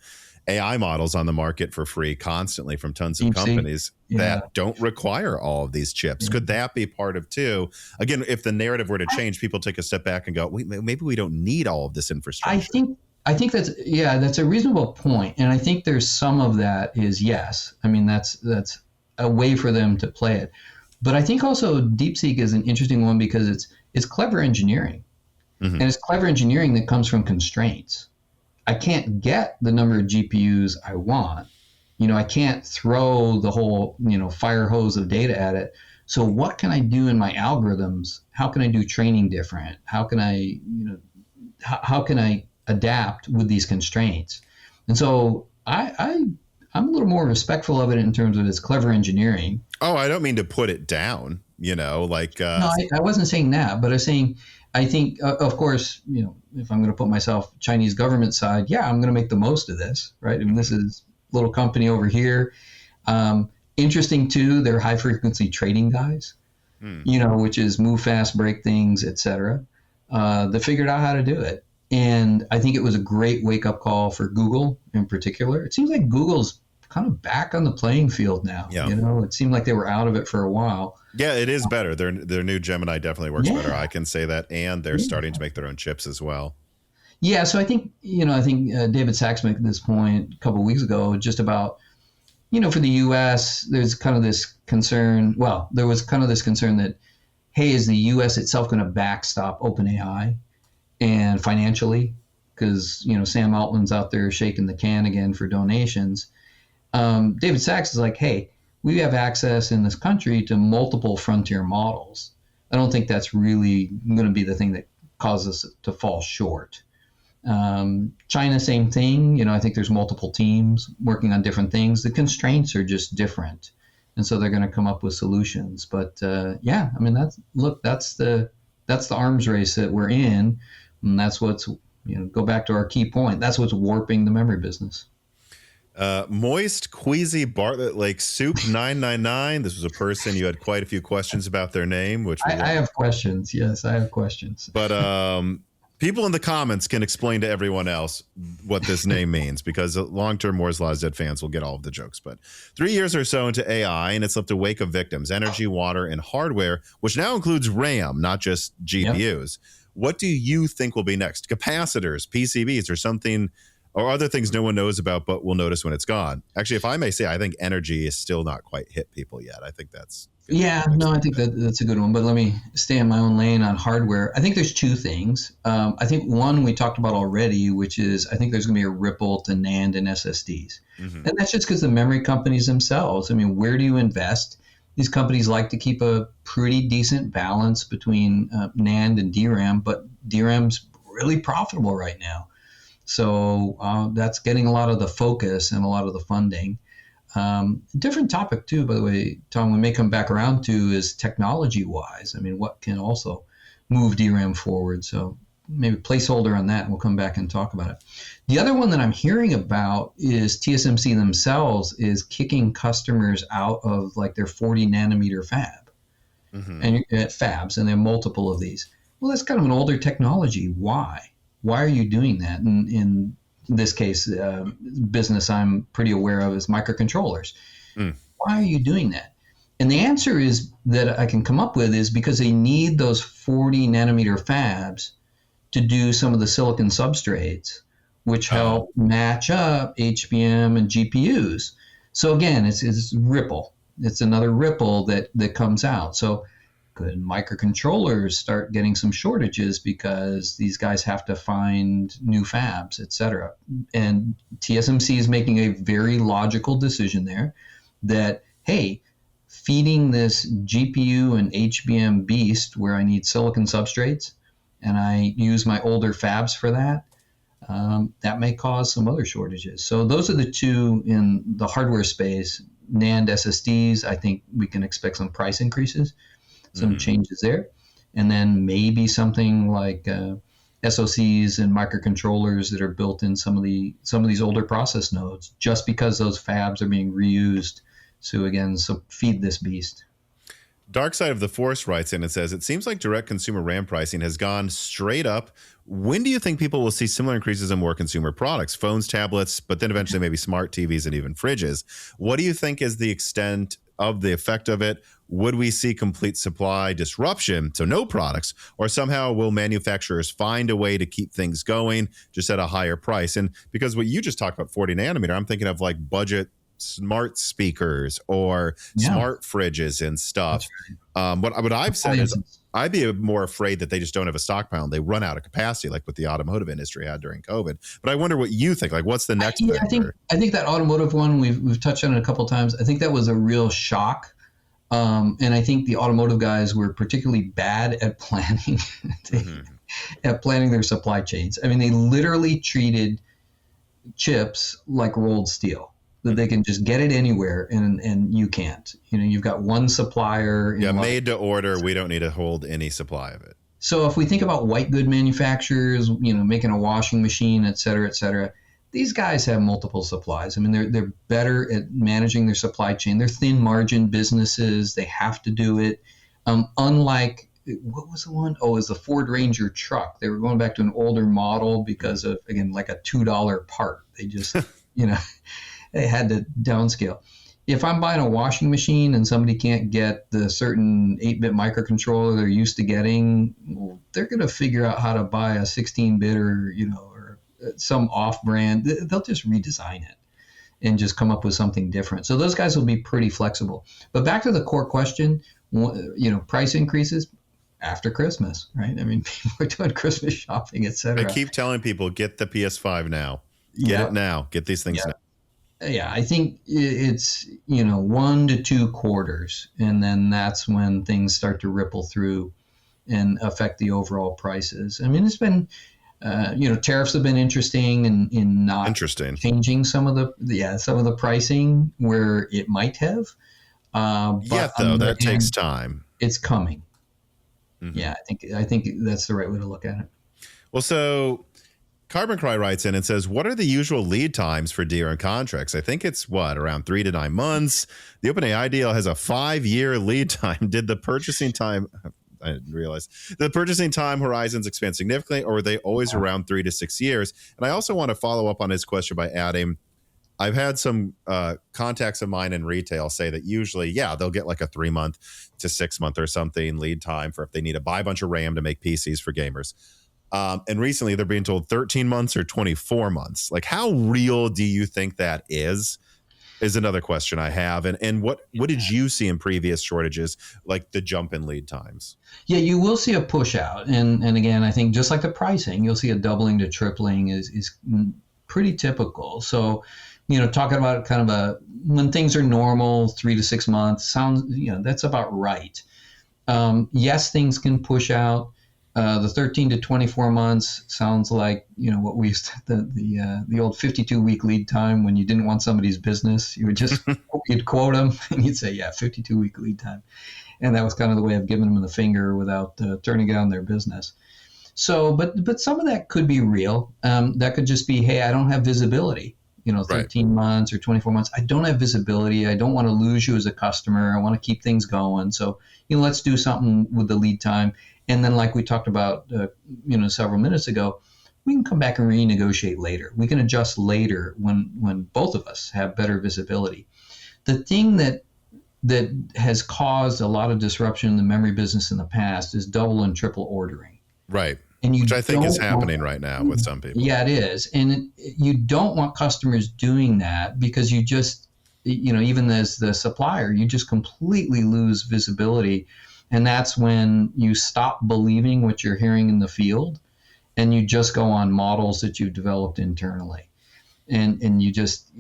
B: AI models on the market for free constantly from tons of companies that don't require all of these chips. Yeah. Could that be part of too? Again, if the narrative were to change, people take a step back and go, maybe we don't need all of this infrastructure.
A: I think that's a reasonable point. And I think there's some of that is yes. I mean, that's a way for them to play it. But I think also DeepSeek is an interesting one because it's clever engineering. Mm-hmm. And it's clever engineering that comes from constraints. I can't get the number of GPUs I want. I can't throw the whole, fire hose of data at it. So what can I do in my algorithms? How can I do training different? How can I, how can I adapt with these constraints? And so I'm a little more respectful of it in terms of its clever engineering.
B: Oh, I don't mean to put it down, No,
A: I wasn't saying that, but I think, of course, if I'm going to put myself Chinese government side, I'm going to make the most of this, right? I mean, this is a little company over here. Interesting, too, they're high-frequency trading guys, which is move fast, break things, et cetera. They figured out how to do it. And I think it was a great wake-up call for Google in particular. It seems like Google's kind of back on the playing field now.
B: Yeah.
A: It seemed like they were out of it for a while.
B: Yeah, it is better. Their new Gemini definitely works better. I can say that, and they're starting to make their own chips as well.
A: Yeah, so I think David Sachs made this point a couple of weeks ago, just about for the U.S. There's kind of this concern. Well, there was kind of this concern that, hey, is the U.S. itself going to backstop OpenAI and financially? Because Sam Altman's out there shaking the can again for donations. David Sachs is like, hey, we have access in this country to multiple frontier models. I don't think that's really going to be the thing that causes us to fall short. China, same thing. I think there's multiple teams working on different things. The constraints are just different, and so they're going to come up with solutions. But that's the arms race that we're in, and that's what's go back to our key point. That's what's warping the memory business.
B: Moist Queasy Bartlett Lake Soup 999. This was a person you had quite a few questions about their name, which
A: I have questions. Yes, I have questions.
B: But people in the comments can explain to everyone else what this name means, because long-term Moore's Law's Dead fans will get all of the jokes. But 3 years or so into AI, and it's left a wake of victims: energy, water, and hardware, which now includes RAM, not just GPUs. Yep. What do you think will be next? Capacitors, PCBs, or something, or other things no one knows about but will notice when it's gone? Actually, if I may say, I think energy is still not quite hit people yet. I think that's...
A: Yeah, no, I think that's a good one. But let me stay in my own lane on hardware. I think there's two things. I think one we talked about already, which is I think there's going to be a ripple to NAND and SSDs. Mm-hmm. And that's just because the memory companies themselves, where do you invest? These companies like to keep a pretty decent balance between NAND and DRAM, but DRAM's really profitable right now. So that's getting a lot of the focus and a lot of the funding. Different topic too, by the way, Tom, we may come back around to is technology-wise. What can also move DRAM forward? So maybe placeholder on that, and we'll come back and talk about it. The other one that I'm hearing about is TSMC themselves is kicking customers out of like their 40 nanometer fab, and fabs, and there are multiple of these. Well, that's kind of an older technology. Why? Why are you doing that? And in this case, business I'm pretty aware of is microcontrollers. Why are you doing that? And the answer is that I can come up with is because they need those 40 nanometer fabs to do some of the silicon substrates, which help match up HBM and GPUs. So again, it's ripple. It's another ripple that comes out. So could microcontrollers start getting some shortages because these guys have to find new fabs, et cetera? And TSMC is making a very logical decision there that, hey, feeding this GPU and HBM beast where I need silicon substrates and I use my older fabs for that, that may cause some other shortages. So those are the two in the hardware space. NAND SSDs, I think we can expect some price increases, some changes there. And then maybe something like SoCs and microcontrollers that are built in some of these older process nodes, just because those fabs are being reused so feed this beast.
B: Dark Side of the Force writes in and says, it seems like direct consumer RAM pricing has gone straight up. When do you think people will see similar increases in more consumer products, phones, tablets, but then eventually maybe smart TVs and even fridges? What do you think is the extent of the effect of it? Would we see complete supply disruption, so no products, or somehow will manufacturers find a way to keep things going just at a higher price? And because what you just talked about, 40 nanometer, I'm thinking of like budget smart speakers or smart fridges and stuff. Right. What I've said is I'd be more afraid that they just don't have a stockpile and they run out of capacity, like what the automotive industry had during COVID. But I wonder what you think. Like, what's the next thing?
A: I think that automotive one, we've touched on it a couple of times. I think that was a real shock. And I think the automotive guys were particularly bad at planning, at planning their supply chains. They literally treated chips like rolled steel, that they can just get it anywhere and you can't. You've got one supplier.
B: Made to order. We don't need to hold any supply of it.
A: So if we think about white good manufacturers, making a washing machine, et cetera, these guys have multiple supplies. They're better at managing their supply chain. They're thin margin businesses. They have to do it. Unlike, what was the one? Oh, it was the Ford Ranger truck. They were going back to an older model because of, again, like a $2 part. They just, they had to downscale. If I'm buying a washing machine and somebody can't get the certain 8-bit microcontroller they're used to getting, well, they're going to figure out how to buy a 16-bit or, or some off-brand. They'll just redesign it and just come up with something different. So those guys will be pretty flexible. But back to the core question, price increases after Christmas, right? I mean, people are doing Christmas shopping, et cetera.
B: I keep telling people, get the PS5 now. Get it now. Get these things now.
A: Yeah, I think it's 1 to 2 quarters, and then that's when things start to ripple through and affect the overall prices. I mean, it's been tariffs have been interesting in not changing some of the pricing where it might have.
B: But though that takes time.
A: It's coming. Mm-hmm. Yeah, I think that's the right way to look at it.
B: Well, so Carbon Cry writes in and says, what are the usual lead times for DRAM contracts? I think it's around 3 to 9 months. The OpenAI deal has a 5-year lead time. Did the purchasing time, I didn't realize, the purchasing time horizons expand significantly, or are they always around 3 to 6 years? And I also want to follow up on his question by adding, I've had some contacts of mine in retail say that usually, they'll get like a 3-month to 6-month or something lead time for if they need to buy a bunch of RAM to make PCs for gamers. And recently they're being told 13 months or 24 months. Like, how real do you think that is another question I have. And what did you see in previous shortages, like the jump in lead times?
A: Yeah, you will see a push out. And again, I think just like the pricing, you'll see a doubling to tripling is pretty typical. So, talking about kind of when things are normal, 3 to 6 months, sounds, that's about right. Yes, things can push out. The 13 to 24 months sounds like, what we used to, the old 52-week lead time when you didn't want somebody's business. You would just, you'd quote them and you'd say, 52-week lead time. And that was kind of the way of giving them the finger without turning down their business. So, but some of that could be real. That could just be, hey, I don't have visibility. 13 months or 24 months. I don't have visibility. I don't want to lose you as a customer. I want to keep things going. So, let's do something with the lead time. And then like we talked about, several minutes ago, we can come back and renegotiate later. We can adjust later when both of us have better visibility. The thing that has caused a lot of disruption in the memory business in the past is double and triple ordering.
B: Right. Which I think is happening right now with some people.
A: Yeah, it is. And you don't want customers doing that because you just, even as the supplier, you just completely lose visibility. And that's when you stop believing what you're hearing in the field and you just go on models that you've developed internally. And you just,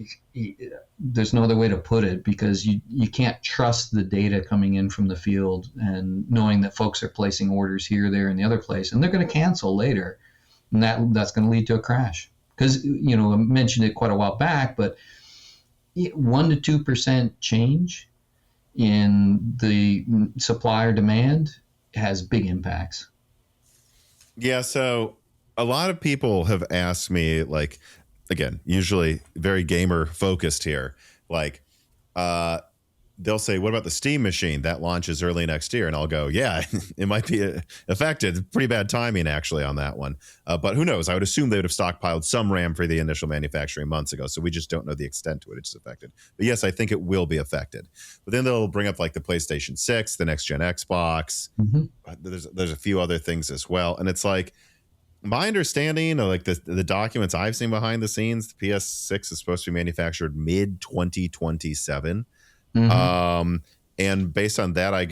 A: there's no other way to put it because you can't trust the data coming in from the field and knowing that folks are placing orders here, there, and the other place, and they're going to cancel later. And that's going to lead to a crash. Because, I mentioned it quite a while back, but 1% to 2% change in the supplier demand has big impacts.
B: Yeah, so a lot of people have asked me, like, again, usually very gamer focused here, like they'll say, what about the Steam machine that launches early next year? And I'll go, yeah, it might be affected. Pretty bad timing actually on that one. But who knows? I would assume they would have stockpiled some RAM for the initial manufacturing months ago. So we just don't know the extent to which it's affected. But yes, I think it will be affected. But then they'll bring up like the PlayStation 6, the next gen Xbox. Mm-hmm. There's a few other things as well. And it's like, my understanding of like the documents I've seen behind the scenes, the PS6 is supposed to be manufactured mid 2027. Mm-hmm. And based on that, I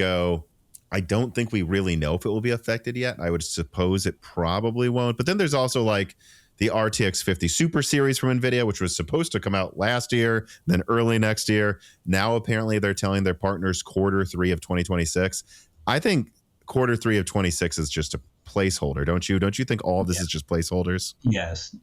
B: don't think we really know if it will be affected yet. I would suppose it probably won't. But then there's also like the RTX 50 Super Series from NVIDIA, which was supposed to come out last year, then early next year. Now, apparently, they're telling their partners Q3 of 2026. I think Q3 of 26 is just a placeholder, don't you? Don't you think all of this is just placeholders?
A: Yes.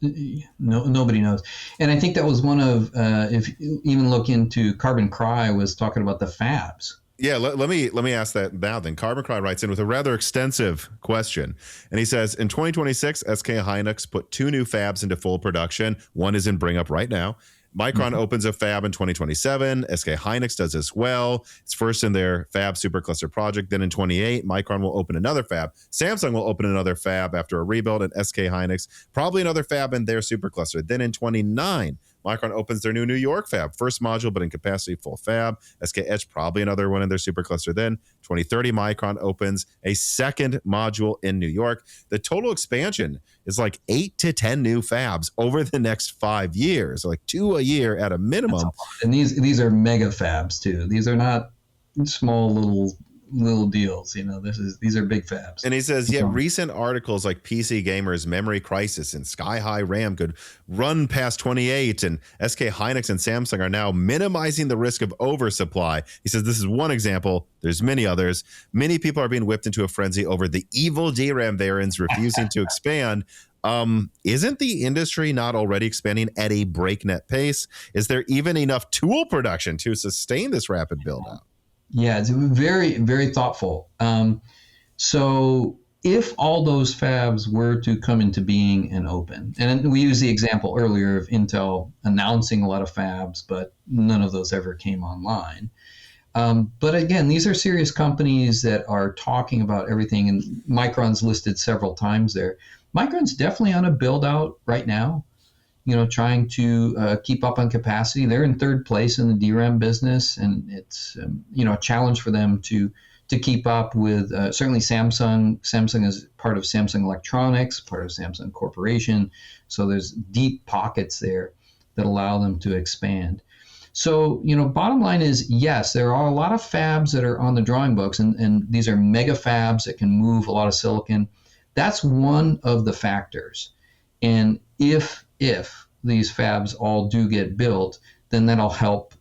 A: Nobody knows. And I think that was one of, if you even look into Carbon Cry was talking about the fabs.
B: Yeah, let me ask that now then. Carbon Cry writes in with a rather extensive question. And he says, in 2026, SK Hynix put 2 new fabs into full production. One is in bring up right now. Micron opens a fab in 2027. SK Hynix does as well. It's first in their fab supercluster project. Then in 28, Micron will open another fab. Samsung will open another fab after a rebuild, and SK Hynix probably another fab in their supercluster. Then in 29, Micron opens their new New York fab, first module, but in capacity, full fab. SK Etch, probably another one in their supercluster then. 2030, Micron opens a second module in New York. The total expansion is like 8 to 10 new fabs over the next 5 years, like 2 a year at a minimum.
A: And these are mega fabs too. These are not small little deals. These are big fabs.
B: And he says, recent articles like PC Gamer's Memory Crisis and Sky High RAM could run past 28, and SK Hynix and Samsung are now minimizing the risk of oversupply. He says this is one example. There's many others. Many people are being whipped into a frenzy over the evil DRAM variants refusing to expand. Isn't the industry not already expanding at a breakneck pace? Is there even enough tool production to sustain this rapid build out?
A: Yeah, it's very, very thoughtful. So if all those fabs were to come into being and open, and we used the example earlier of Intel announcing a lot of fabs, but none of those ever came online. But again, these are serious companies that are talking about everything, and Micron's listed several times there. Micron's definitely on a build out right now, trying to keep up on capacity. They're in third place in the DRAM business, and it's a challenge for them to keep up with certainly Samsung. Samsung is part of Samsung Electronics, part of Samsung Corporation, so there's deep pockets there that allow them to expand. So, bottom line is, yes, there are a lot of fabs that are on the drawing books, and these are mega fabs that can move a lot of silicon. That's one of the factors. And if these fabs all do get built, then that'll help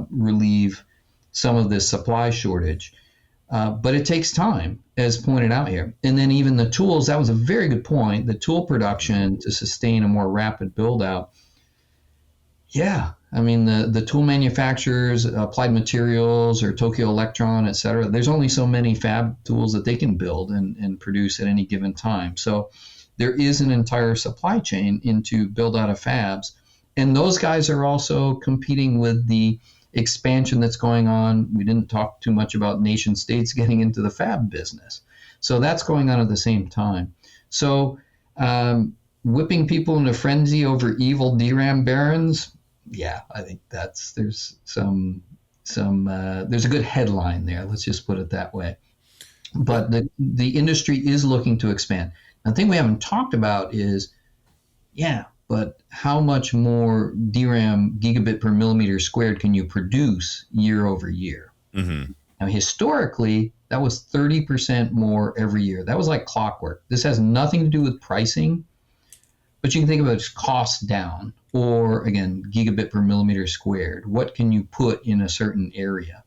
A: relieve some of this supply shortage. But it takes time, as pointed out here. And then even the tools, that was a very good point, the tool production to sustain a more rapid build out. Yeah, I mean, the tool manufacturers, Applied Materials or Tokyo Electron, et cetera, there's only so many fab tools that they can build and produce at any given time. So there is an entire supply chain into build out of fabs. And those guys are also competing with the expansion that's going on. We didn't talk too much about nation states getting into the fab business. So that's going on at the same time. So whipping people into frenzy over evil DRAM barons, yeah, I think there's there's a good headline there. Let's just put it that way. But the industry is looking to expand. The thing we haven't talked about is, but how much more DRAM gigabit per millimeter squared can you produce year over year? Mm-hmm. Now, historically, that was 30% more every year. That was like clockwork. This has nothing to do with pricing, but you can think of it as cost down, or again, gigabit per millimeter squared. What can you put in a certain area?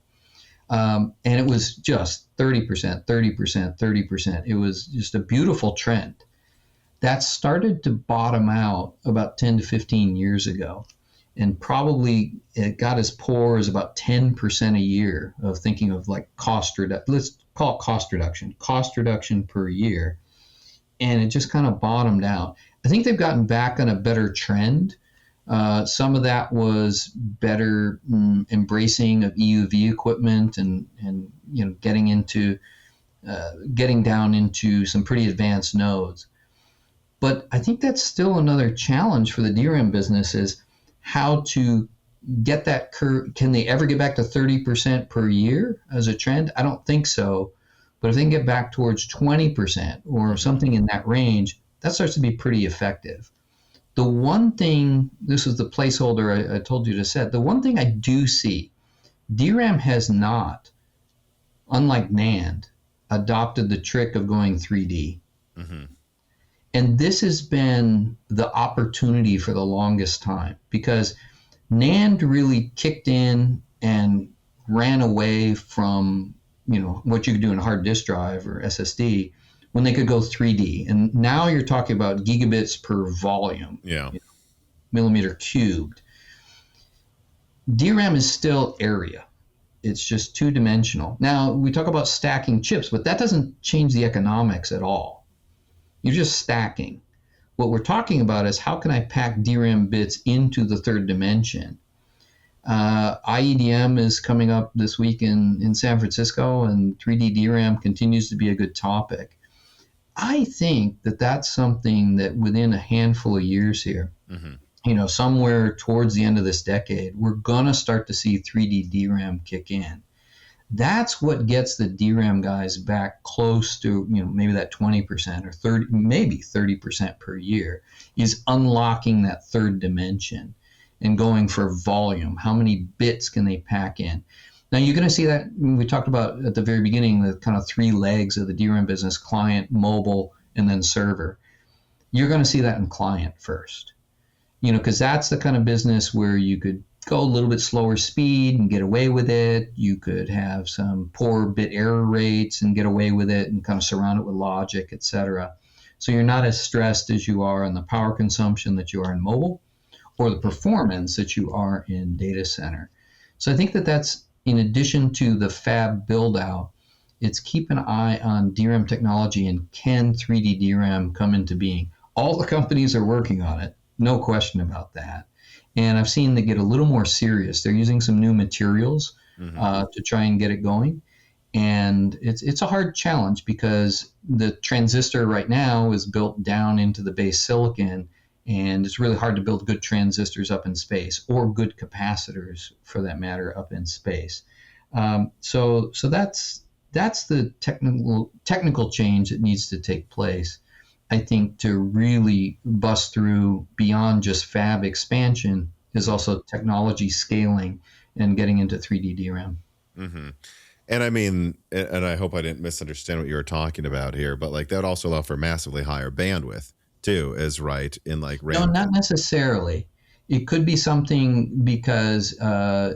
A: And it was just 30%, 30%, 30%. It was just a beautiful trend. That started to bottom out about 10 to 15 years ago. And probably it got as poor as about 10% a year of thinking of like cost reduction. Let's call it cost reduction per year. And it just kind of bottomed out. I think they've gotten back on a better trend. Some of that was better embracing of EUV equipment and getting down into some pretty advanced nodes. But I think that's still another challenge for the DRAM business is how to get that curve. Can they ever get back to 30% per year as a trend? I don't think so. But if they can get back towards 20% or something in that range, that starts to be pretty effective. The one thing, this is the placeholder I told you to set, the one thing I do see, DRAM has not, unlike NAND, adopted the trick of going 3D. Mm-hmm. And this has been the opportunity for the longest time because NAND really kicked in and ran away from what you could do in a hard disk drive or SSD when they could go 3D. And now you're talking about gigabits per volume, millimeter cubed. DRAM is still area. It's just two-dimensional. Now, we talk about stacking chips, but that doesn't change the economics at all. You're just stacking. What we're talking about is how can I pack DRAM bits into the third dimension? IEDM is coming up this week in San Francisco, and 3D DRAM continues to be a good topic. I think that that's something that within a handful of years here, somewhere towards the end of this decade, we're going to start to see 3D DRAM kick in. That's what gets the DRAM guys back close to, maybe that 20% or 30, maybe 30% per year, is unlocking that third dimension and going for volume. How many bits can they pack in? Now you're going to see that we talked about at the very beginning, the kind of three legs of the DRAM business: client, mobile, and then server. You're going to see that in client first, because that's the kind of business where you could go a little bit slower speed and get away with it. You could have some poor bit error rates and get away with it and kind of surround it with logic, etc. So you're not as stressed as you are on the power consumption that you are in mobile or the performance that you are in data center. So I think that that's, in addition to the fab build out, it's keep an eye on DRAM technology and can 3D DRAM come into being. All the companies are working on it, no question about that. And I've seen they get a little more serious. They're using some new materials to try and get it going. And it's a hard challenge because the transistor right now is built down into the base silicon, and it's really hard to build good transistors up in space, or good capacitors for that matter up in space. So that's the technical change that needs to take place, I think, to really bust through beyond just fab expansion, is also technology scaling and getting into 3D DRAM.
B: Mm-hmm. And I mean, and I hope I didn't misunderstand what you were talking about here, but like that would also allow for massively higher bandwidth too, is right in like RAM.
A: No, not necessarily. It could be something because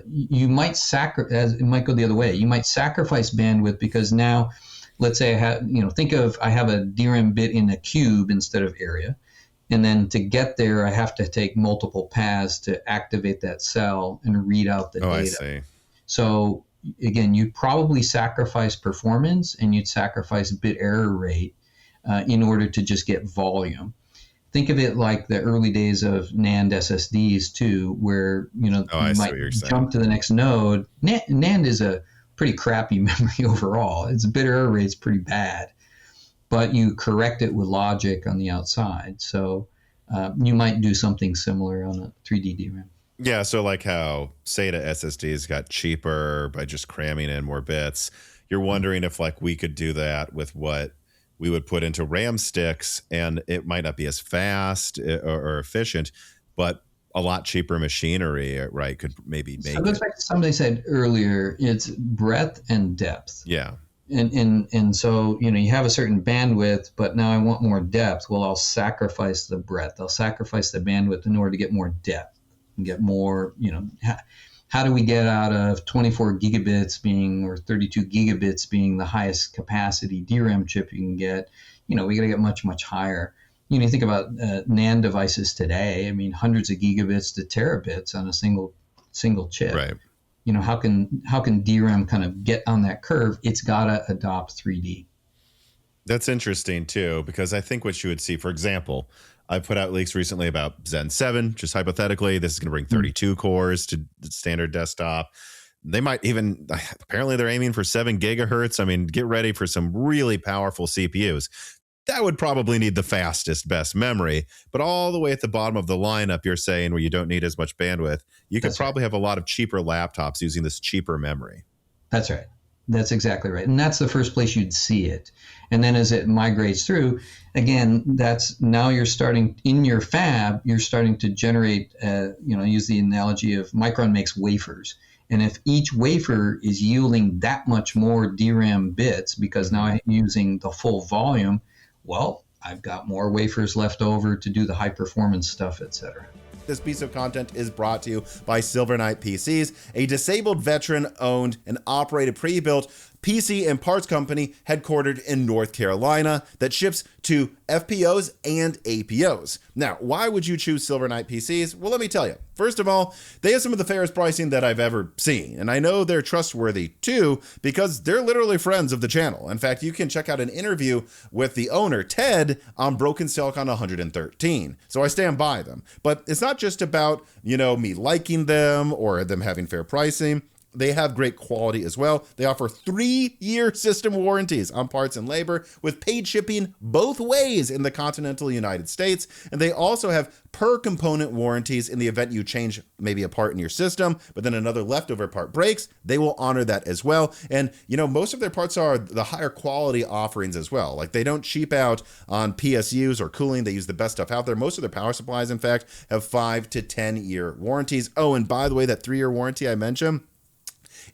A: you might it might go the other way. You might sacrifice bandwidth because now, let's say I have, I have a DRAM bit in a cube instead of area. And then to get there, I have to take multiple paths to activate that cell and read out the data.
B: I see.
A: So again, you'd probably sacrifice performance and you'd sacrifice bit error rate in order to just get volume. Think of it like the early days of NAND SSDs too, where you might jump to the next node. NAND is a pretty crappy memory overall. Its bit error rate's pretty bad, but you correct it with logic on the outside. So you might do something similar on a 3D DRAM.
B: Yeah, so like how SATA SSDs got cheaper by just cramming in more bits. You're wondering if like we could do that with what we would put into RAM sticks, and it might not be as fast or efficient, but a lot cheaper machinery, right, could maybe make it. So it goes
A: back to something I said earlier. It's breadth and depth.
B: Yeah.
A: And so, you have a certain bandwidth, but now I want more depth. Well, I'll sacrifice the breadth. I'll sacrifice the bandwidth in order to get more depth and get more, how do we get out of 24 gigabits or 32 gigabits being the highest capacity DRAM chip you can get? We got to get much, much higher. You think about NAND devices today. I mean, hundreds of gigabits to terabits on a single chip.
B: Right.
A: How can DRAM kind of get on that curve? It's got to adopt 3D.
B: That's interesting too, because I think what you would see, for example, I put out leaks recently about Zen 7, just hypothetically. This is going to bring 32 cores to the standard desktop. They might even, apparently they're aiming for 7 gigahertz. I mean, get ready for some really powerful CPUs. That would probably need the fastest, best memory. But all the way at the bottom of the lineup, you're saying where you don't need as much bandwidth, you could probably have a lot of cheaper laptops using this cheaper memory.
A: That's right. That's exactly right. And that's the first place you'd see it. And then as it migrates through, again, that's now you're starting in your fab, you're starting to generate, use the analogy of Micron makes wafers. And if each wafer is yielding that much more DRAM bits, because now I'm using the full volume, well, I've got more wafers left over to do the high performance stuff, et cetera.
B: This piece of content is brought to you by Silver Knight PCs, a disabled veteran-owned and operated pre-built PC and parts company headquartered in North Carolina that ships to FPOs and APOs. Now, why would you choose Silver Knight PCs? Well, let me tell you. First of all, they have some of the fairest pricing that I've ever seen, and I know they're trustworthy too because they're literally friends of the channel. In fact, you can check out an interview with the owner, Ted, on Broken Silicon 113. So I stand by them. But it's not just about, me liking them or them having fair pricing. they have great quality as well. They offer 3-year system warranties on parts and labor with paid shipping both ways in the continental United States. And they also have per component warranties in the event you change maybe a part in your system, but then another leftover part breaks. They will honor that as well. And, you know, most of their parts are the higher quality offerings as well. Like they don't cheap out on PSUs or cooling. They use the best stuff out there. Most of their power supplies, in fact, have 5 to 10-year warranties. Oh, and by the way, that 3-year warranty I mentioned,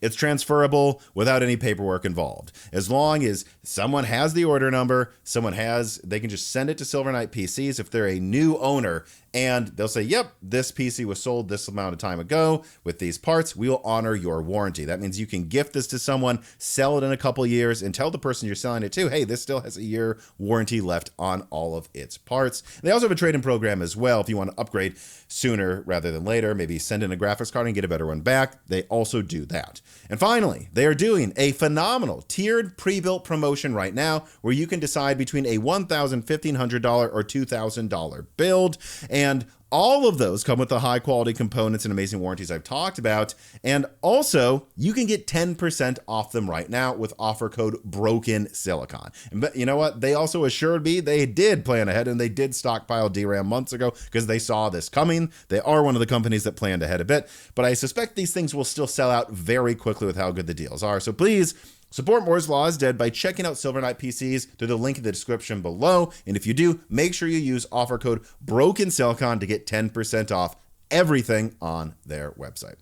B: it's transferable without any paperwork involved. As long as someone has the order number, they can just send it to Silver Knight PCs if they're a new owner, and they'll say, yep, this PC was sold this amount of time ago with these parts. We will honor your warranty. That means you can gift this to someone, sell it in a couple years, and tell the person you're selling it to, hey, this still has a year warranty left on all of its parts. And they also have a trade-in program as well if you want to upgrade sooner rather than later, maybe send in a graphics card and get a better one back. They also do that. And finally, they are doing a phenomenal tiered pre-built promotion right now where you can decide between a $1,000, $1,500, or $2,000 build. And all of those come with the high quality components and amazing warranties I've talked about. And also, you can get 10% off them right now with offer code BROKENSILICON. And you know what? They also assured me they did plan ahead and they did stockpile DRAM months ago because they saw this coming. They are one of the companies that planned ahead a bit, but I suspect these things will still sell out very quickly with how good the deals are. So please support Moore's Law is Dead by checking out Silver Knight PCs through the link in the description below. And if you do, make sure you use offer code BROKENSILICON to get 10% off everything on their website.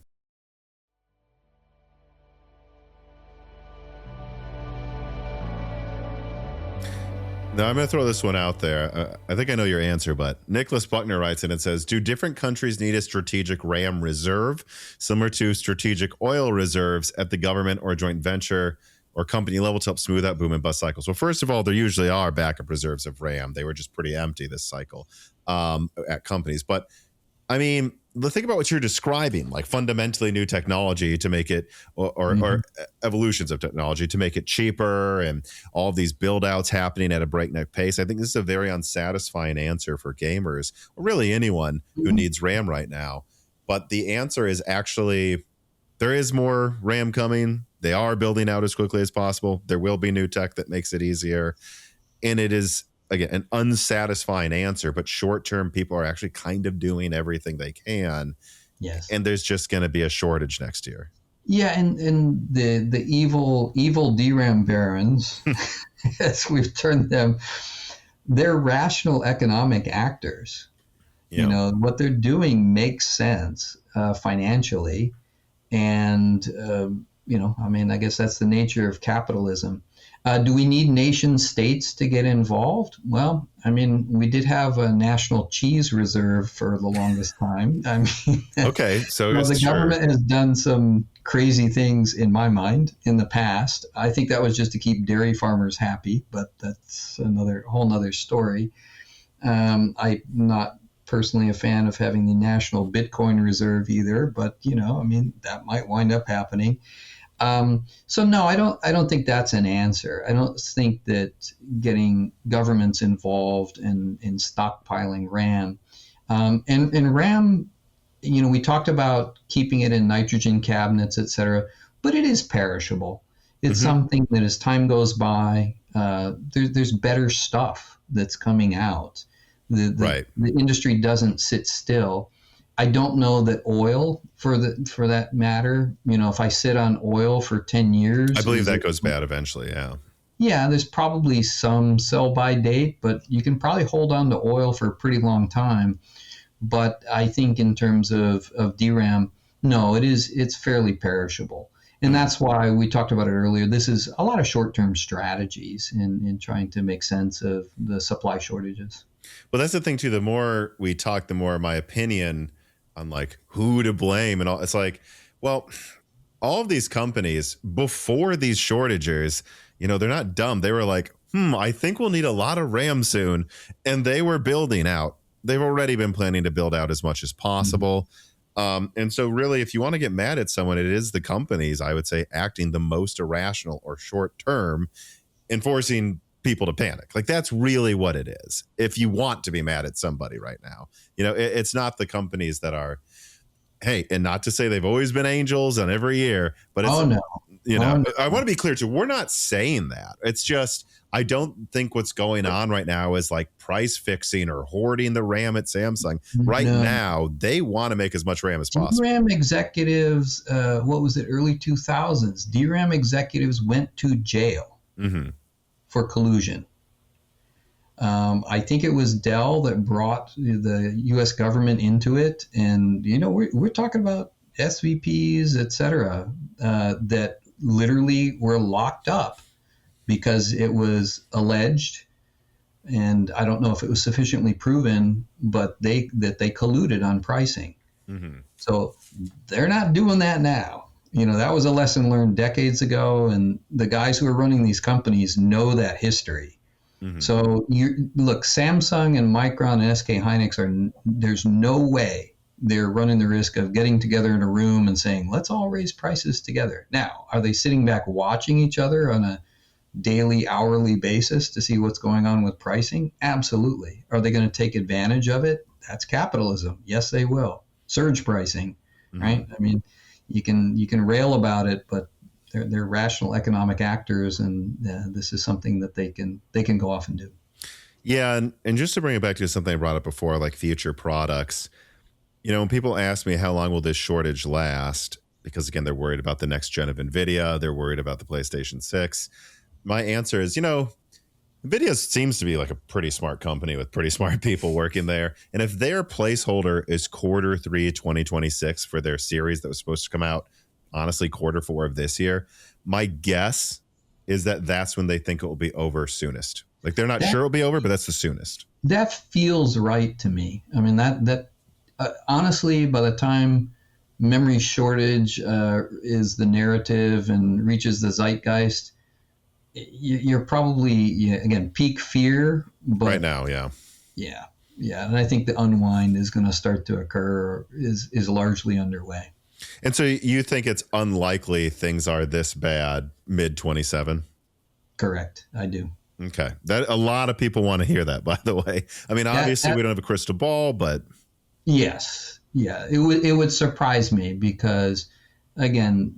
B: Now, I'm going to throw this one out there. I think I know your answer, but Nicholas Buckner writes in and says, do different countries need a strategic RAM reserve similar to strategic oil reserves at the government or joint venture or company level to help smooth out boom and bust cycles? Well, first of all, there usually are backup reserves of RAM. They were just pretty empty this cycle at companies. But I mean, think about what you're describing, like fundamentally new technology to make it, or evolutions of technology to make it cheaper, and all of these build outs happening at a breakneck pace. I think this is a very unsatisfying answer for gamers, or really anyone who needs RAM right now. But the answer is actually, there is more RAM coming. They are building out as quickly as possible. There will be new tech that makes it easier. And it is, again, an unsatisfying answer, but short-term people are actually kind of doing everything they can.
A: Yes.
B: And there's just going to be a shortage next year.
A: Yeah, and the evil DRAM barons, as we've termed them, they're rational economic actors.
B: Yeah.
A: You know, what they're doing makes sense financially. And, I mean, I guess that's the nature of capitalism. Do we need nation states to get involved? Well, I mean, we did have a national cheese reserve for the longest time. I mean,
B: okay, so
A: the government has done some crazy things in my mind in the past. I think that was just to keep dairy farmers happy, but that's whole nother story. I'm not personally a fan of having the national Bitcoin reserve either, but I mean, that might wind up happening. So no, I don't think that's an answer. I don't think that getting governments involved in stockpiling RAM, and RAM, we talked about keeping it in nitrogen cabinets, et cetera, but it is perishable. It's something that as time goes by, there's better stuff that's coming out. The industry doesn't sit still. I don't know that oil, for that matter, if I sit on oil for 10 years.
B: I believe that goes bad eventually, yeah.
A: Yeah, there's probably some sell-by date, but you can probably hold on to oil for a pretty long time. But I think in terms of DRAM, no, it's fairly perishable. And that's why we talked about it earlier. This is a lot of short-term strategies in trying to make sense of the supply shortages.
B: Well, that's the thing, too. The more we talk, the more my opinion on like who to blame and all. It's like, well, all of these companies before these shortages, they're not dumb. They were like, I think we'll need a lot of RAM soon. And they were building out. They've already been planning to build out as much as possible. And so really, if you want to get mad at someone, it is the companies, I would say, acting the most irrational or short term, enforcing people to panic. Like, that's really what it is. If you want to be mad at somebody right now, it's not the companies that are hey, and not to say they've always been angels on every year, but it's,
A: Oh no.
B: I want to be clear too. We're not saying that. It's just, I don't think what's going on right now is like price fixing or hoarding the RAM at Samsung. Right now, they want to make as much RAM as possible.
A: DRAM executives, what was it, early 2000s? DRAM executives went to jail for collusion. I think it was Dell that brought the U.S. government into it. And, we're talking about SVPs, et cetera, that literally were locked up because it was alleged, and I don't know if it was sufficiently proven, but they colluded on pricing. So they're not doing that now. That was a lesson learned decades ago, and the guys who are running these companies know that history. So look, Samsung and Micron and SK Hynix there's no way they're running the risk of getting together in a room and saying, let's all raise prices together. Now, are they sitting back watching each other on a daily, hourly basis to see what's going on with pricing? Absolutely. Are they going to take advantage of it? That's capitalism. Yes, they will. Surge pricing, right? I mean, you can rail about it, but they're rational economic actors, and this is something that they can go off and do.
B: Yeah, and just to bring it back to something I brought up before, like future products, when people ask me how long will this shortage last, because again, they're worried about the next gen of NVIDIA, they're worried about the PlayStation 6. My answer is, NVIDIA seems to be like a pretty smart company with pretty smart people working there. And if their placeholder is Q3 2026 for their series that was supposed to come out, honestly, Q4 of this year, my guess is that that's when they think it will be over soonest. Like, they're not sure it'll be over, but that's the soonest.
A: That feels right to me. I mean, that honestly, by the time memory shortage is the narrative and reaches the zeitgeist, you're probably, again, peak fear. But
B: right now, yeah.
A: And I think the unwind is going to start to occur, is largely underway.
B: And so you think it's unlikely things are this bad mid-27?
A: Correct, I do.
B: Okay. That a lot of people want to hear that, by the way. I mean, obviously we don't have a crystal ball, but
A: yes. Yeah, it would surprise me because, again,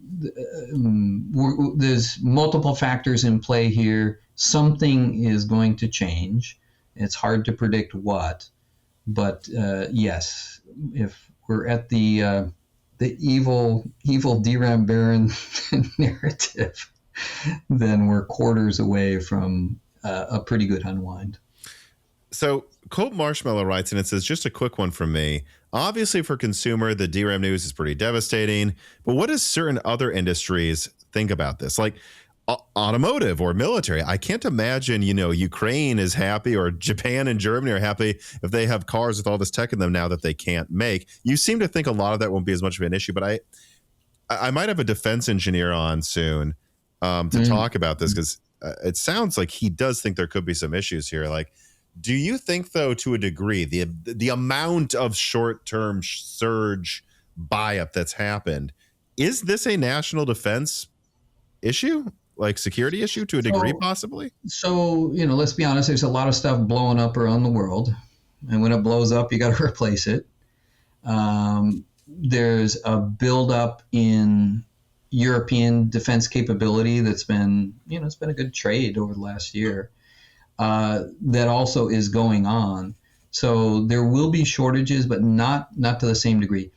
A: there's multiple factors in play here. Something is going to change. It's hard to predict what, but yes, if we're at the evil DRAM baron narrative, then we're quarters away from a pretty good unwind.
B: So Colt Marshmallow writes, and it says, just a quick one from me. Obviously, for consumer, the DRAM news is pretty devastating. But what does certain other industries think about this? Like automotive or military. I can't imagine, Ukraine is happy, or Japan and Germany are happy if they have cars with all this tech in them now that they can't make. You seem to think a lot of that won't be as much of an issue, but I might have a defense engineer on soon to talk about this, because it sounds like he does think there could be some issues here. Like, do you think, though, to a degree, the amount of short-term surge buy-up that's happened, is this a national defense issue? Like security issue to a degree, possibly?
A: So, let's be honest, there's a lot of stuff blowing up around the world. And when it blows up, you got to replace it. There's a buildup in European defense capability that's been, it's been a good trade over the last year. That also is going on. So there will be shortages, but not to the same degree.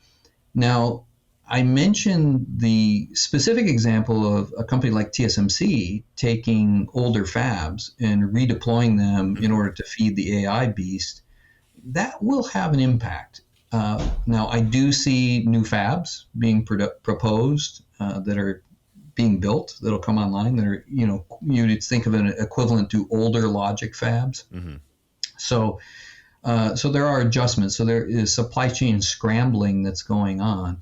A: Now, I mentioned the specific example of a company like TSMC taking older fabs and redeploying them in order to feed the AI beast. That will have an impact. Now, I do see new fabs being proposed that are being built, that'll come online, that are, you'd think of an equivalent to older logic fabs. So there are adjustments. So there is supply chain scrambling that's going on.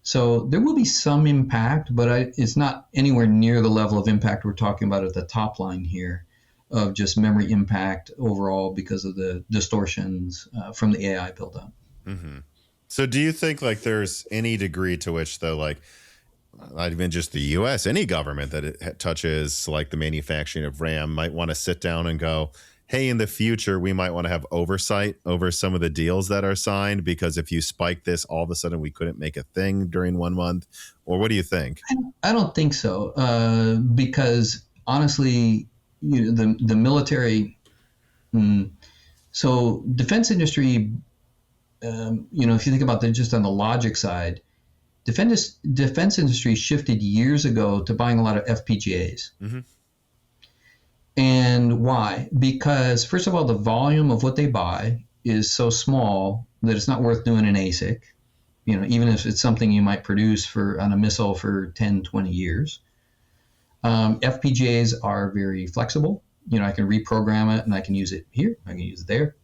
A: So there will be some impact, but it's not anywhere near the level of impact we're talking about at the top line here, of just memory impact overall because of the distortions from the AI buildup.
B: So do you think like there's any degree to which, though, like not even just the U.S., any government that it touches like the manufacturing of RAM might want to sit down and go, hey, in the future, we might want to have oversight over some of the deals that are signed, because if you spike this, all of a sudden we couldn't make a thing during 1 month? Or what do you think?
A: I don't think so, because honestly, the military. So defense industry, if you think about just on the logic side, defense industry shifted years ago to buying a lot of FPGAs.
B: Mm-hmm.
A: And why? Because first of all, the volume of what they buy is so small that it's not worth doing an ASIC. Even if it's something you might produce on a missile for 10, 20 years. FPGAs are very flexible. I can reprogram it and I can use it here, I can use it there.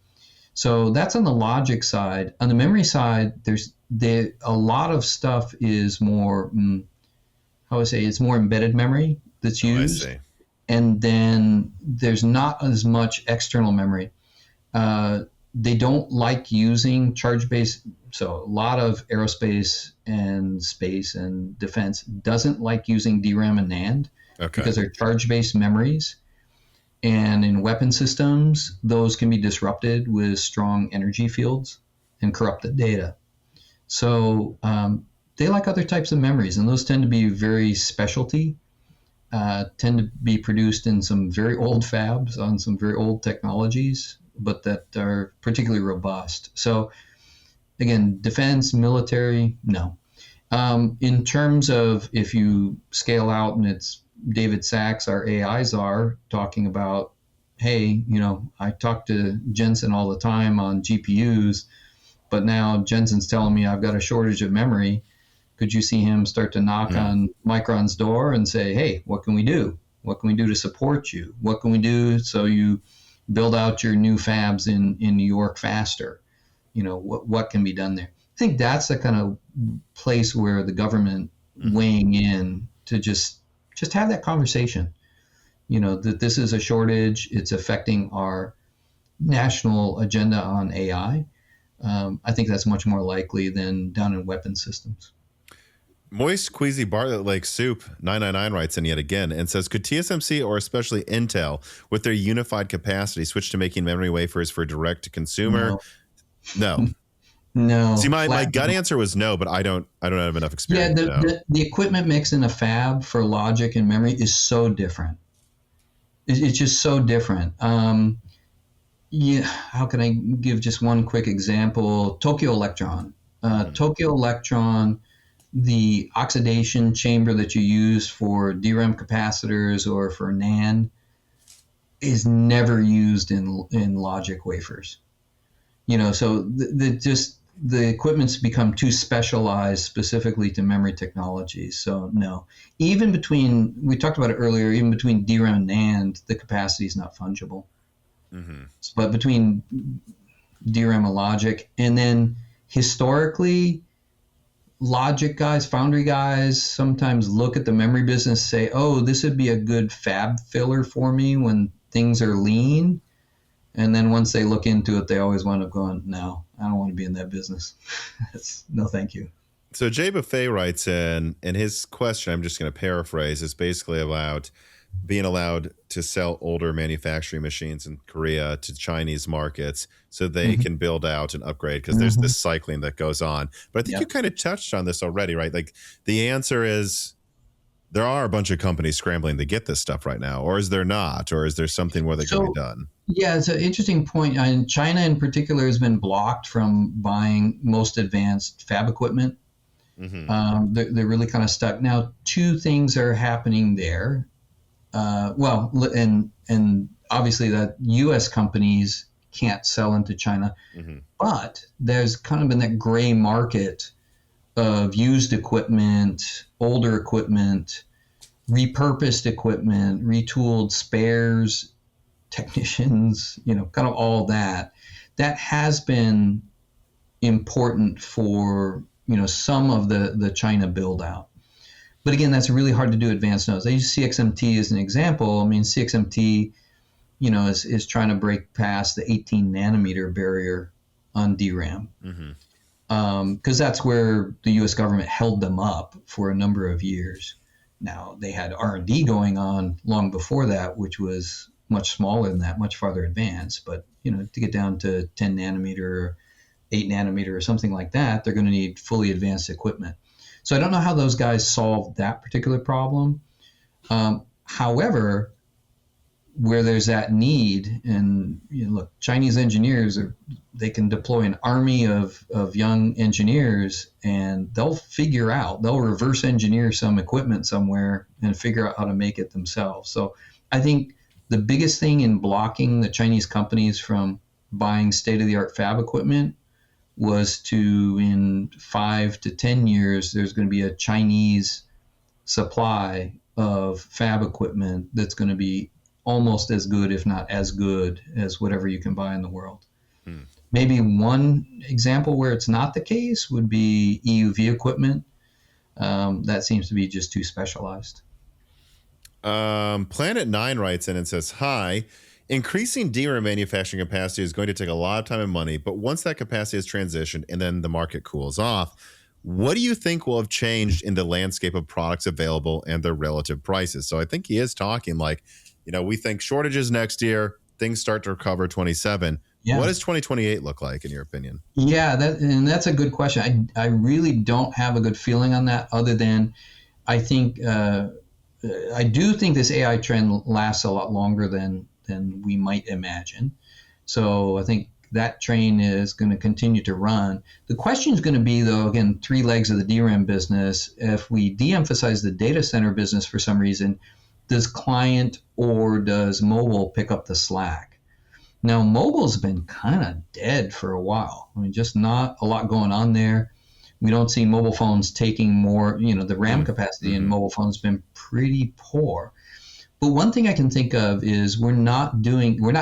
A: So that's on the logic side. On the memory side, a lot of stuff is more, it's more embedded memory that's used.
B: I see.
A: And then there's not as much external memory. They don't like using charge-based. So a lot of aerospace and space and defense doesn't like using DRAM and NAND because they're charge-based memories. And in weapon systems, those can be disrupted with strong energy fields and corrupted data. So they like other types of memories, and those tend to be very specialty, tend to be produced in some very old fabs on some very old technologies, but that are particularly robust. So again, defense, military, no. In terms of if you scale out, and it's David Sachs, our AI czar, talking about, hey, I talk to Jensen all the time on GPUs, but now Jensen's telling me I've got a shortage of memory. Could you see him start to knock on Micron's door and say, hey, what can we do? What can we do to support you? What can we do so you build out your new fabs in New York faster? What can be done there? I think that's the kind of place where the government weighing in to just have that conversation, that this is a shortage. It's affecting our national agenda on AI. I think that's much more likely than down in weapon systems.
B: Moist Queasy Bartlett Lake Soup 999 writes in yet again and says, could TSMC or especially Intel with their unified capacity switch to making memory wafers for direct to consumer? No.
A: No.
B: See, my gut answer was no, but I don't have enough experience.
A: Yeah, the equipment mix in a fab for logic and memory is so different. It's just so different. How can I give just one quick example? Tokyo Electron. Tokyo Electron, the oxidation chamber that you use for DRAM capacitors or for NAND is never used in logic wafers. So the equipment's become too specialized specifically to memory technologies. So no, we talked about it earlier, even between DRAM and NAND, the capacity is not fungible. Mm-hmm. But between DRAM and logic, and then historically, logic guys, foundry guys sometimes look at the memory business, say, oh, this would be a good fab filler for me when things are lean. And then once they look into it, they always wind up going, no, I don't want to be in that business. No, thank you.
B: So Jay Buffet writes in, and his question, I'm just going to paraphrase, is basically about being allowed to sell older manufacturing machines in Korea to Chinese markets so they can build out and upgrade, because there's this cycling that goes on. But I think you kind of touched on this already, right? Like the answer is there are a bunch of companies scrambling to get this stuff right now, or is there not? Or is there something where they can be done?
A: Yeah, it's an interesting point. And China in particular has been blocked from buying most advanced fab equipment. They're really kind of stuck. Now, two things are happening there. And obviously that U.S. companies can't sell into China, but there's kind of been that gray market of used equipment, older equipment, repurposed equipment, retooled spares, technicians, kind of all that. That has been important for, some of the China build out. But again, that's really hard to do advanced nodes. I use CXMT as an example. I mean, CXMT, is trying to break past the 18 nanometer barrier on DRAM. Because that's where the U.S. government held them up for a number of years. Now, they had R&D going on long before that, which was much smaller than that, much farther advanced. But to get down to 10 nanometer, 8 nanometer, or something like that, they're going to need fully advanced equipment. So I don't know how those guys solve that particular problem. However, where there's that need, and look, Chinese engineers they can deploy an army of young engineers, and they'll reverse engineer some equipment somewhere and figure out how to make it themselves. So I think the biggest thing in blocking the Chinese companies from buying state-of-the-art fab equipment was in 5 to 10 years, there's going to be a Chinese supply of fab equipment that's going to be almost as good, if not as good, as whatever you can buy in the world. Maybe one example where it's not the case would be EUV equipment. That seems to be just too specialized.
B: Planet 9 writes in and says, hi, increasing DRAM manufacturing capacity is going to take a lot of time and money, but once that capacity is transitioned and then the market cools off, what do you think will have changed in the landscape of products available and their relative prices? So I think he is talking like, we think shortages next year, things start to recover 27. Yeah. What does 2028 look like in your opinion?
A: Yeah, that's a good question. I really don't have a good feeling on that, other than I think I do think this AI trend lasts a lot longer than we might imagine. So I think that train is going to continue to run. The question is going to be, though, again, 3 legs of the DRAM business. If we de-emphasize the data center business for some reason, does client or does mobile pick up the slack? Now, mobile's been kind of dead for a while. I mean, just not a lot going on there. We don't see mobile phones taking more, the RAM capacity in mobile phones has been pretty poor. But one thing I can think of is we're not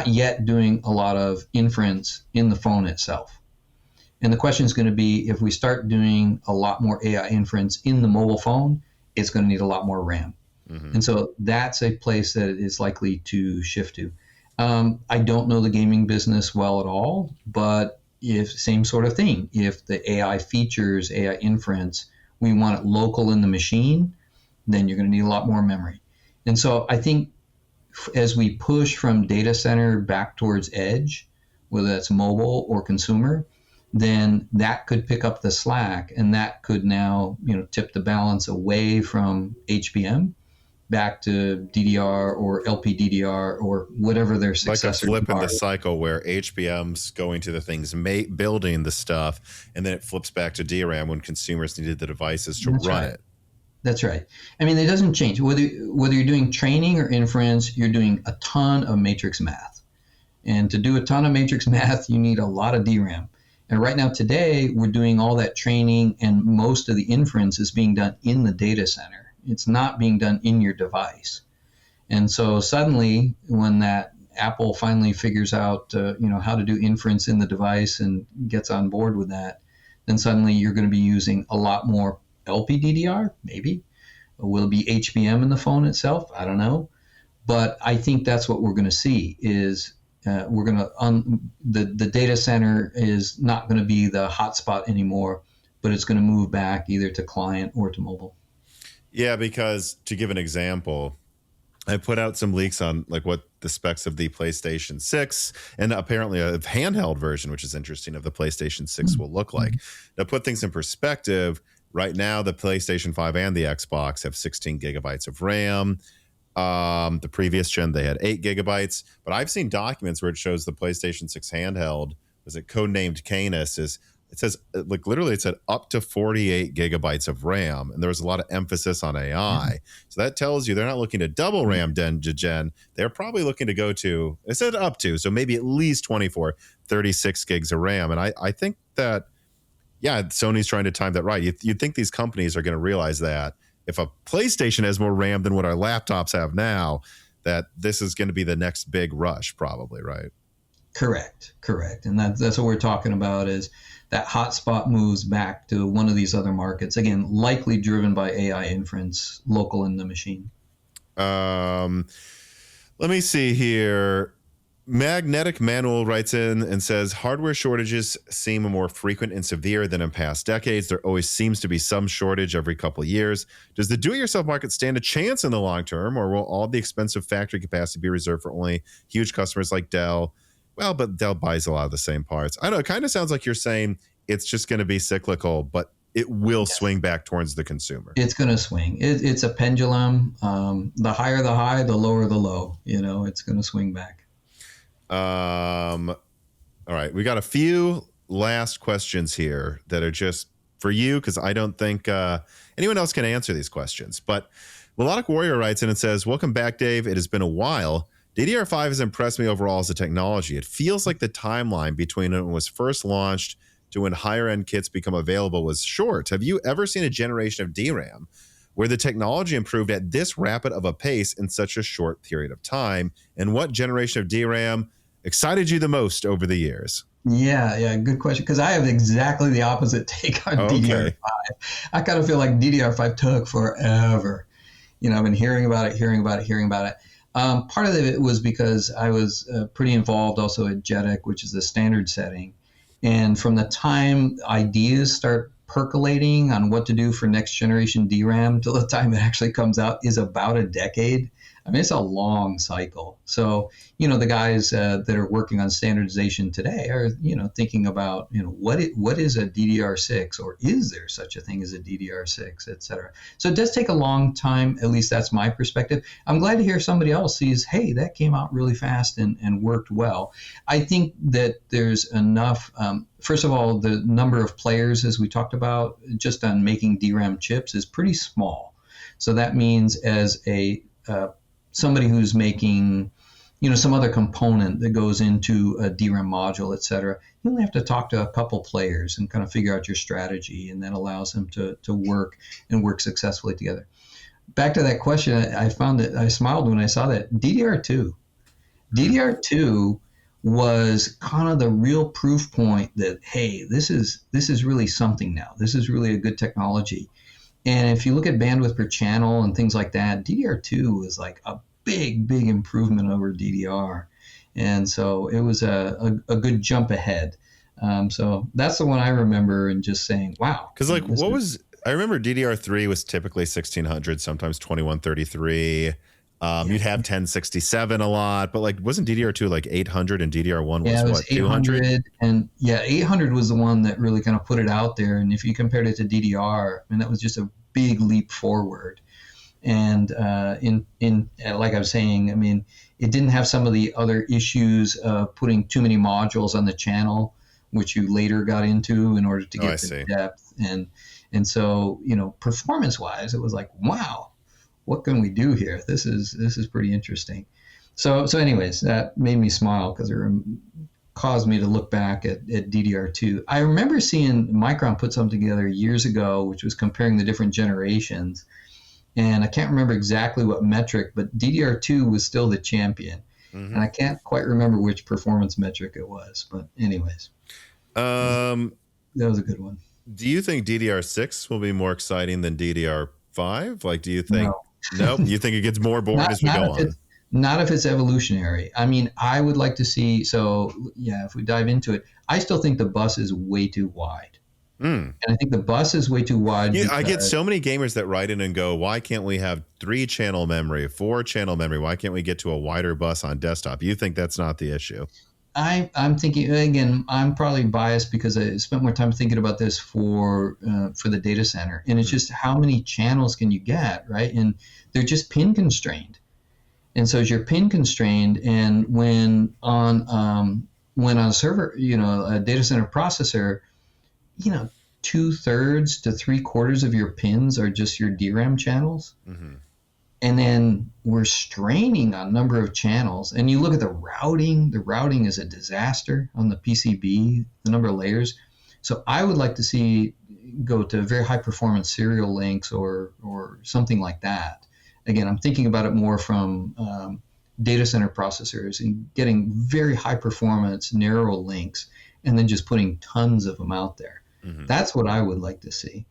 A: yet doing a lot of inference in the phone itself. And the question is going to be, if we start doing a lot more AI inference in the mobile phone, it's going to need a lot more RAM. And so that's a place that is likely to shift to. I don't know the gaming business well at all, but same sort of thing. If the AI features, AI inference, we want it local in the machine, then you're going to need a lot more memory. And so I think as we push from data center back towards edge, whether that's mobile or consumer, then that could pick up the slack, and that could now tip the balance away from HBM back to DDR or LPDDR or whatever their successor.
B: Like a flip in the cycle where HBM's going to the things building the stuff, and then it flips back to DRAM when consumers needed the devices to run it.
A: That's right. I mean, it doesn't change. Whether you're doing training or inference, you're doing a ton of matrix math. And to do a ton of matrix math, you need a lot of DRAM. And right now, today, we're doing all that training, and most of the inference is being done in the data center. It's not being done in your device. And so suddenly, when that Apple finally figures out how to do inference in the device and gets on board with that, then suddenly you're going to be using a lot more LPDDR, maybe. Will it be HBM in the phone itself? I don't know. But I think that's what we're going to see is we're going to the data center is not going to be the hotspot anymore, but it's going to move back either to client or to mobile.
B: Yeah, because to give an example, I put out some leaks on like what the specs of the PlayStation 6 and apparently a handheld version, which is interesting, of the PlayStation 6 will look like. To put things in perspective, right now the PlayStation 5 and the Xbox have 16 gigabytes of RAM. The previous gen, they had 8 gigabytes. But I've seen documents where it shows the PlayStation 6 handheld, was it codenamed Canis, it says, like, literally it said up to 48 gigabytes of RAM. And there was a lot of emphasis on AI. So that tells you they're not looking to double RAM gen to gen. They're probably looking to go to, it said up to, so maybe at least 24, 36 gigs of RAM. And I think that, yeah, Sony's trying to time that right. You'd think these companies are going to realize that if a PlayStation has more RAM than what our laptops have now, that this is going to be the next big rush probably, right?
A: Correct. And that's what we're talking about, is that hotspot moves back to one of these other markets, again, likely driven by AI inference, local in the machine.
B: Let me see here. Magnetic Manual writes in and says, hardware shortages seem more frequent and severe than in past decades. There always seems to be some shortage every couple of years. Does the do-it-yourself market stand a chance in the long term, or will all the expensive factory capacity be reserved for only huge customers like Dell? Well, but Dell buys a lot of the same parts. I don't know. It kind of sounds like you're saying it's just going to be cyclical, but it will swing back towards the consumer.
A: It's going to swing. It's a pendulum. The higher the high, the lower the low. It's going to swing back.
B: All right. We got a few last questions here that are just for you, because I don't think anyone else can answer these questions. But Melodic Warrior writes in and says, welcome back, Dave. It has been a while. DDR5 has impressed me overall as a technology. It feels like the timeline between when it was first launched to when higher-end kits become available was short. Have you ever seen a generation of DRAM where the technology improved at this rapid of a pace in such a short period of time? And what generation of DRAM excited you the most over the years?
A: Yeah, good question. Because I have exactly the opposite take on DDR5. I kind of feel like DDR5 took forever. I've been hearing about it. Part of it was because I was pretty involved also at JEDEC, which is the standard setting. And from the time ideas start percolating on what to do for next generation DRAM till the time it actually comes out is about a decade. I mean, it's a long cycle. So, the guys that are working on standardization today are, thinking about, what is a DDR6, or is there such a thing as a DDR6, et cetera. So it does take a long time. At least that's my perspective. I'm glad to hear somebody else sees, hey, that came out really fast and worked well. I think that there's enough. First of all, the number of players, as we talked about, just on making DRAM chips is pretty small. So that means as a somebody who's making, some other component that goes into a DRAM module, et cetera, you only have to talk to a couple players and kind of figure out your strategy, and that allows them to work and work successfully together. Back to that question, I found that I smiled when I saw that DDR2 was kind of the real proof point that, hey, this is really something now. This is really a good technology. And if you look at bandwidth per channel and things like that, DDR2 was like a big improvement over DDR. And so it was a good jump ahead. So that's the one I remember and just saying, wow.
B: Because I remember DDR3 was typically 1600, sometimes 2133. You'd have 1067 a lot, but wasn't DDR2 800 and DDR1 was what, 200?
A: And 800 was the one that really kind of put it out there. And if you compared it to DDR, that was just a big leap forward. And like I was saying, it didn't have some of the other issues of putting too many modules on the channel, which you later got into in order to get the depth. And so, performance-wise, it was like, wow. What can we do here? This is pretty interesting. So anyways, that made me smile because it caused me to look back at DDR2. I remember seeing Micron put something together years ago, which was comparing the different generations. And I can't remember exactly what metric, but DDR2 was still the champion. Mm-hmm. And I can't quite remember which performance metric it was. But anyways, that was a good one.
B: Do you think DDR6 will be more exciting than DDR5? Do you think... No, you think it gets more boring as we go on?
A: Not if it's evolutionary. I would like to see, if we dive into it, I still think the bus is way too wide. And I think the bus is way too wide.
B: Yeah, I get so many gamers that write in and go, why can't we have 3-channel memory, 4-channel memory? Why can't we get to a wider bus on desktop? You think that's not the issue?
A: I'm thinking, again, I'm probably biased because I spent more time thinking about this for the data center. And it's just how many channels can you get, right? And they're just pin constrained. And so as you're pin constrained, and when on a server, a data center processor, 2/3 to 3/4 of your pins are just your DRAM channels. Mm-hmm. And then we're straining on number of channels. And you look at the routing is a disaster on the PCB, the number of layers. So I would like to see go to very high performance serial links or something like that. Again, I'm thinking about it more from data center processors and getting very high performance narrow links and then just putting tons of them out there. Mm-hmm. That's what I would like to see.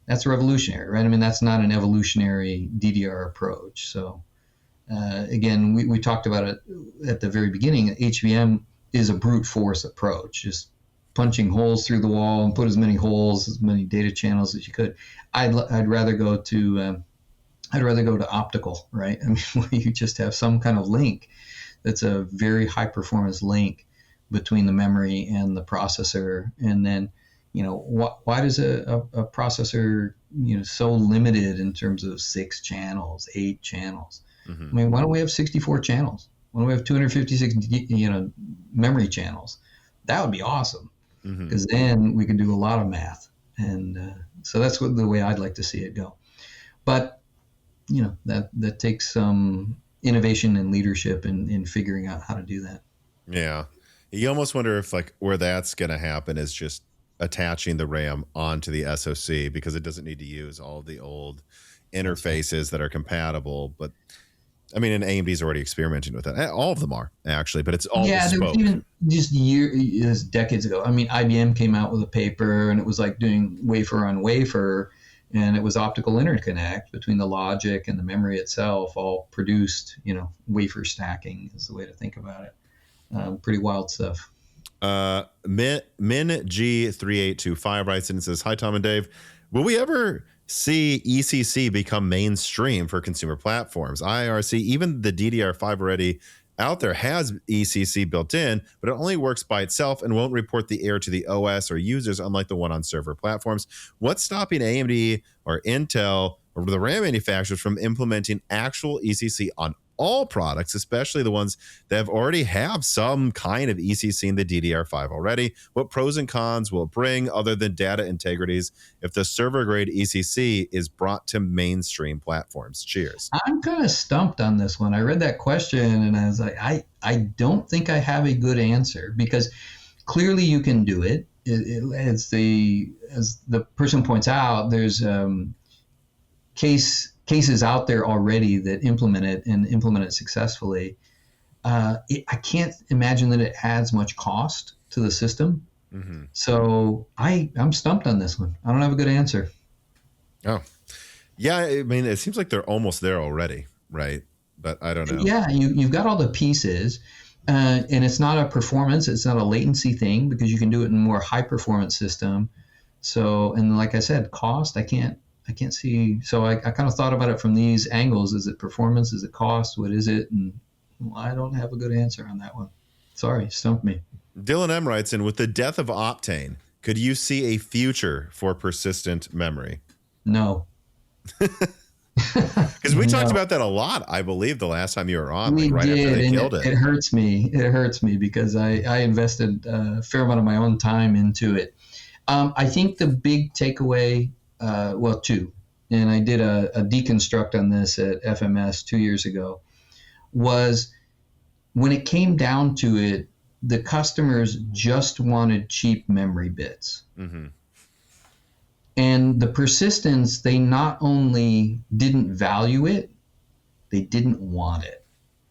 A: That's revolutionary, right? That's not an evolutionary DDR approach. So again, we talked about it at the very beginning. HBM is a brute force approach, just punching holes through the wall and put as many holes, as many data channels as you could. I'd rather go to optical, right? I mean, where you just have some kind of link that's a very high performance link between the memory and the processor. And then, why does a processor, so limited in terms of 6 channels, 8 channels?
B: Mm-hmm.
A: I mean, why don't we have 64 channels? Why don't we have 256, memory channels? That would be awesome, because then we could do a lot of math. And so that's the way I'd like to see it go. But, that takes some innovation and leadership in figuring out how to do that.
B: Yeah. You almost wonder if where that's going to happen is just attaching the RAM onto the SoC, because it doesn't need to use all the old interfaces that are compatible. But I mean, and AMD's already experimenting with that. All of them are, actually, but it's all bespoke.
A: Even just decades ago. I mean, IBM came out with a paper, and it was like doing wafer on wafer, and it was optical interconnect between the logic and the memory itself, all produced, wafer stacking is the way to think about it. Pretty wild stuff.
B: Min G3825 writes in and says, "Hi, Tom and Dave. Will we ever see ECC become mainstream for consumer platforms? IRC, even the DDR5 already out there has ECC built in, but it only works by itself and won't report the error to the OS or users, unlike the one on server platforms. What's stopping AMD or Intel or the RAM manufacturers from implementing actual ECC on all products, especially the ones that already have some kind of ECC in the DDR5 already? What pros and cons will it bring other than data integrities if the server-grade ECC is brought to mainstream platforms? Cheers."
A: I'm kind of stumped on this one. I read that question, and I was like, I don't think I have a good answer, because clearly you can do it. As the person points out, there's cases out there already that implement it and implement it successfully. I can't imagine that it adds much cost to the system. Mm-hmm. So I'm stumped on this one. I don't have a good answer.
B: Oh, yeah. I mean, it seems like they're almost there already, right? But I don't know.
A: Yeah, you've got all the pieces, and it's not a performance, it's not a latency thing, because you can do it in a more high performance system. So, and like I said, cost, I can't see. So I kind of thought about it from these angles. Is it performance? Is it cost? What is it? And I don't have a good answer on that one. Sorry, stumped me.
B: Dylan M writes in, with the death of Optane, could you see a future for persistent memory?
A: No.
B: Because we talked about that a lot, I believe, the last time you were on,
A: we
B: right
A: did,
B: after they killed
A: it hurts me. It hurts me because I invested a fair amount of my own time into it. I think the big takeaway, two, and I did a deconstruct on this at FMS 2 years ago, was when it came down to it, the customers just wanted cheap memory bits. Mm-hmm. And the persistence, they not only didn't value it, they didn't want it.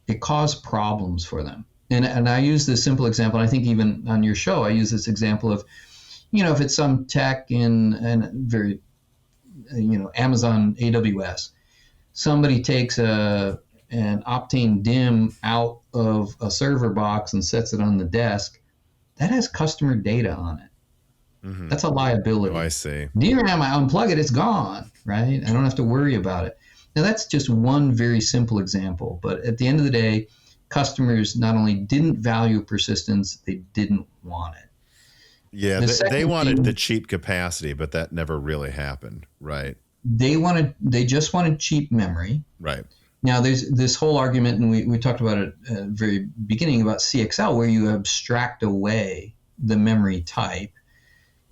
A: It caused problems for them. And I use this simple example, and I think even on your show, I use this example of, if it's some tech in very, Amazon AWS, somebody takes an Optane DIMM out of a server box and sets it on the desk, that has customer data on it. Mm-hmm. That's a liability.
B: Oh, I see.
A: DRAM, I unplug it, it's gone, right? I don't have to worry about it. Now, that's just one very simple example, but at the end of the day, customers not only didn't value persistence, they didn't want it.
B: Yeah, they wanted the cheap capacity, but that never really happened, right?
A: They just wanted cheap memory.
B: Right.
A: Now, there's this whole argument, and we talked about it at the very beginning, about CXL, where you abstract away the memory type.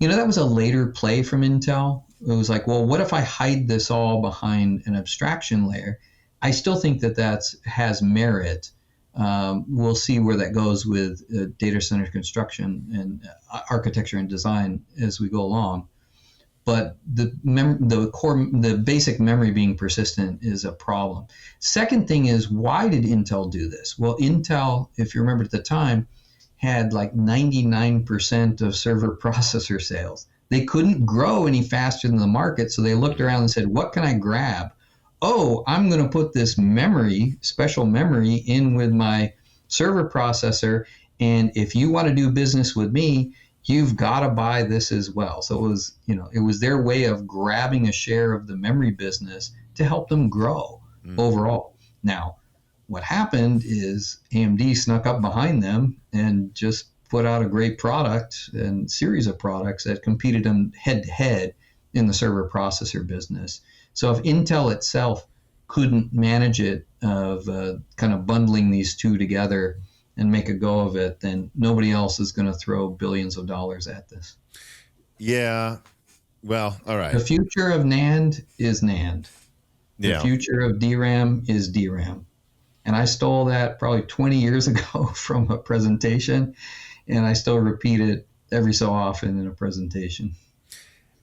A: That was a later play from Intel. It was like, well, what if I hide this all behind an abstraction layer? I still think that has merit. We'll see where that goes with data center construction and architecture and design as we go along. But the basic memory being persistent is a problem. Second thing is, why did Intel do this? Well, Intel, if you remember at the time, had like 99% of server processor sales. They couldn't grow any faster than the market, so they looked around and said, what can I grab? oh, I'm going to put this special memory in with my server processor. And if you want to do business with me, you've got to buy this as well. So it was their way of grabbing a share of the memory business to help them grow overall. Now, what happened is AMD snuck up behind them and just put out a great product and series of products that competed them head to head in the server processor business. So if Intel itself couldn't manage it of kind of bundling these two together and make a go of it, then nobody else is going to throw billions of dollars at this.
B: Yeah. Well, all right.
A: The future of NAND is NAND. The future of DRAM is DRAM. And I stole that probably 20 years ago from a presentation, and I still repeat it every so often in a presentation.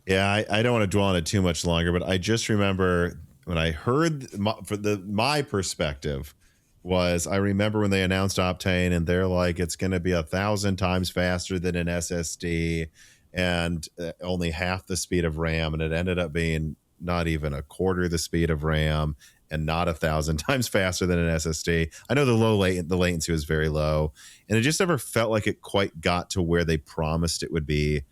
B: Yeah, I don't want to dwell on it too much longer, but I just remember when I heard my perspective was, I remember when they announced Optane and they're like, it's going to be 1,000 times faster than an SSD and only half the speed of RAM. And it ended up being not even a quarter the speed of RAM and not 1,000 times faster than an SSD. I know the latency was very low, and it just never felt like it quite got to where they promised it would be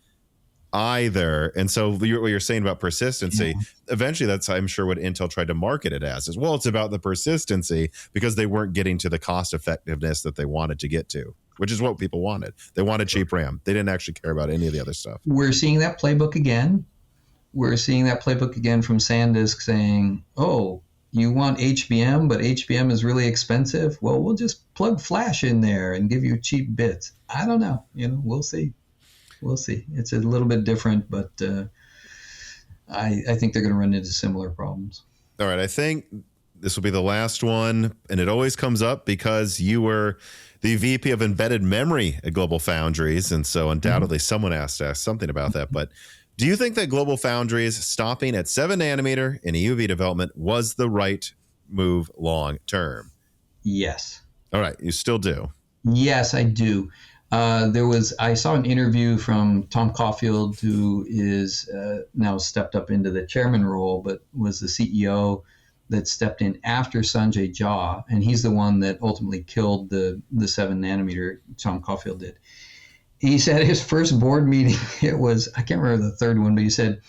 B: either. And so what you're saying about persistency, eventually that's, I'm sure, what Intel tried to market it as well. It's about the persistency because they weren't getting to the cost effectiveness that they wanted to get to, which is what people wanted. They wanted cheap RAM. They didn't actually care about any of the other stuff.
A: We're seeing that playbook again. We're seeing that playbook again from SanDisk saying, oh, you want HBM, but HBM is really expensive? Well, we'll just plug flash in there and give you cheap bits. I don't know. We'll see. We'll see. It's a little bit different, but I think they're going to run into similar problems.
B: All right. I think this will be the last one, and it always comes up because you were the VP of Embedded Memory at Global Foundries, and so undoubtedly someone has to ask something about that. But do you think that Global Foundries stopping at 7 nanometer in EUV development was the right move long term?
A: Yes.
B: All right. You still do?
A: Yes, I do. I saw an interview from Tom Caulfield, who is now stepped up into the chairman role, but was the CEO that stepped in after Sanjay Jha, and he's the one that ultimately killed the 7 nanometer. Tom Caulfield did. He said his first board meeting, it was, I can't remember the third one, but he said,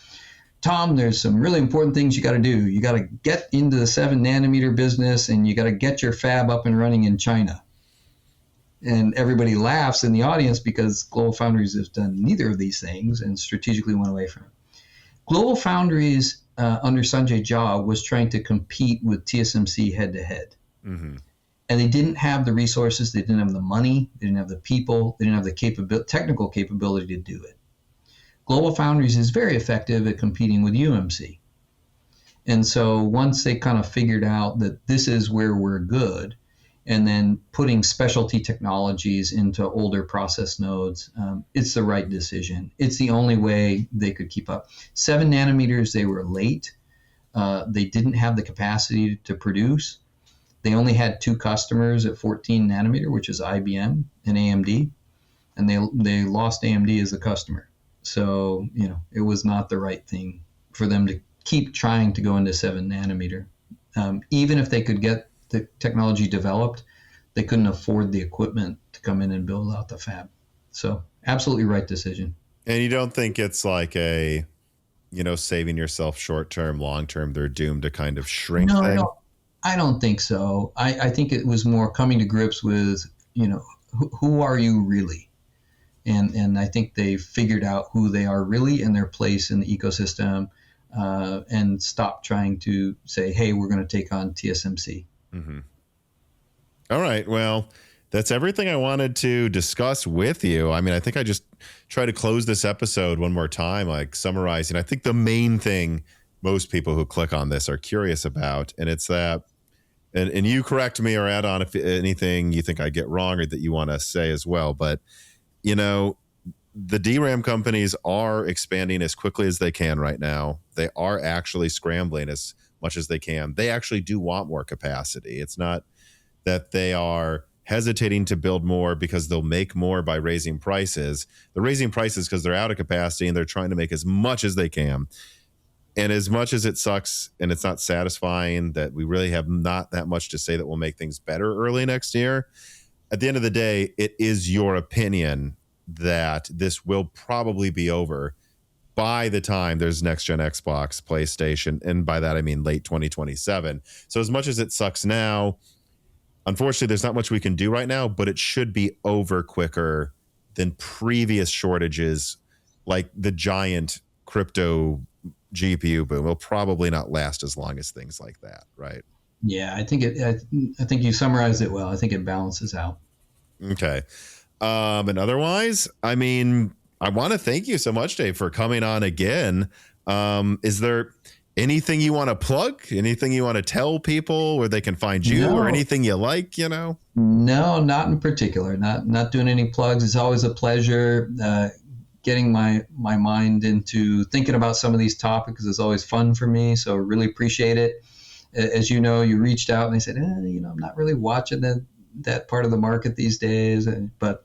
A: Tom, there's some really important things you got to do. You got to get into the 7 nanometer business, and you got to get your fab up and running in China. And everybody laughs in the audience because Global Foundries has done neither of these things and strategically went away from it. Global Foundries under Sanjay Jha was trying to compete with TSMC head-to-head. Mm-hmm. And they didn't have the resources, they didn't have the money, they didn't have the people, they didn't have the technical capability to do it. Global Foundries is very effective at competing with UMC. And so once they kind of figured out that this is where we're good, and then putting specialty technologies into older process nodes, it's the right decision. It's the only way they could keep up. 7 nanometers, they were late. They didn't have the capacity to produce. They only had 2 customers at 14 nanometer, which is IBM and AMD, and they lost AMD as a customer. So, it was not the right thing for them to keep trying to go into 7 nanometer. Even if they could get the technology developed, they couldn't afford the equipment to come in and build out the fab. So absolutely right decision.
B: And you don't think it's like saving yourself short-term, long-term, they're doomed to kind of shrink thing?
A: No, I don't think so. I think it was more coming to grips with, who are you really? And I think they figured out who they are really and their place in the ecosystem, and stopped trying to say, hey, we're going to take on TSMC.
B: Mm-hmm. All right. Well, that's everything I wanted to discuss with you. I mean, I think I just try to close this episode one more time, like summarizing. I think the main thing most people who click on this are curious about, and it's that, and you correct me or add on if anything you think I get wrong or that you want to say as well. But, the DRAM companies are expanding as quickly as they can right now. They are actually scrambling as much as they can. They actually do want more capacity. It's not that they are hesitating to build more because they'll make more by raising prices. They're raising prices because they're out of capacity and they're trying to make as much as they can. And as much as it sucks and it's not satisfying that we really have not that much to say that will make things better early next year, at the end of the day, it is your opinion that this will probably be over by the time there's next gen Xbox, PlayStation, and by that I mean late 2027. So as much as it sucks now, unfortunately, there's not much we can do right now, but it should be over quicker than previous shortages, like the giant crypto GPU boom will probably not last as long as things like that, right?
A: Yeah, I think you summarized it well. I think it balances out.
B: Okay. And otherwise, I mean, I want to thank you so much, Dave, for coming on again. Is there anything you want to plug? Anything you want to tell people where they can find you, or anything you like, you know?
A: No, not in particular. Not doing any plugs. It's always a pleasure. Getting my mind into thinking about some of these topics is always fun for me. So really appreciate it. As you know, you reached out and they said, I'm not really watching that part of the market these days. But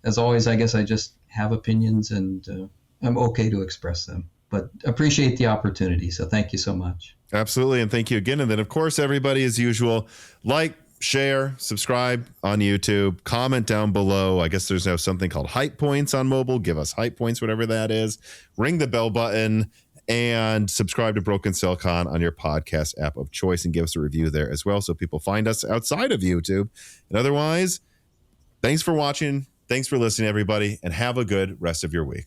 A: as always, I guess I just have opinions and I'm okay to express them. But appreciate the opportunity. So thank you so much.
B: Absolutely. And thank you again. And then, of course, everybody, as usual, like, share, subscribe on YouTube, comment down below. I guess there's now something called hype points on mobile. Give us hype points, whatever that is. Ring the bell button and subscribe to Broken Silicon on your podcast app of choice and give us a review there as well so people find us outside of YouTube. And otherwise, thanks for watching. Thanks for listening, everybody, and have a good rest of your week.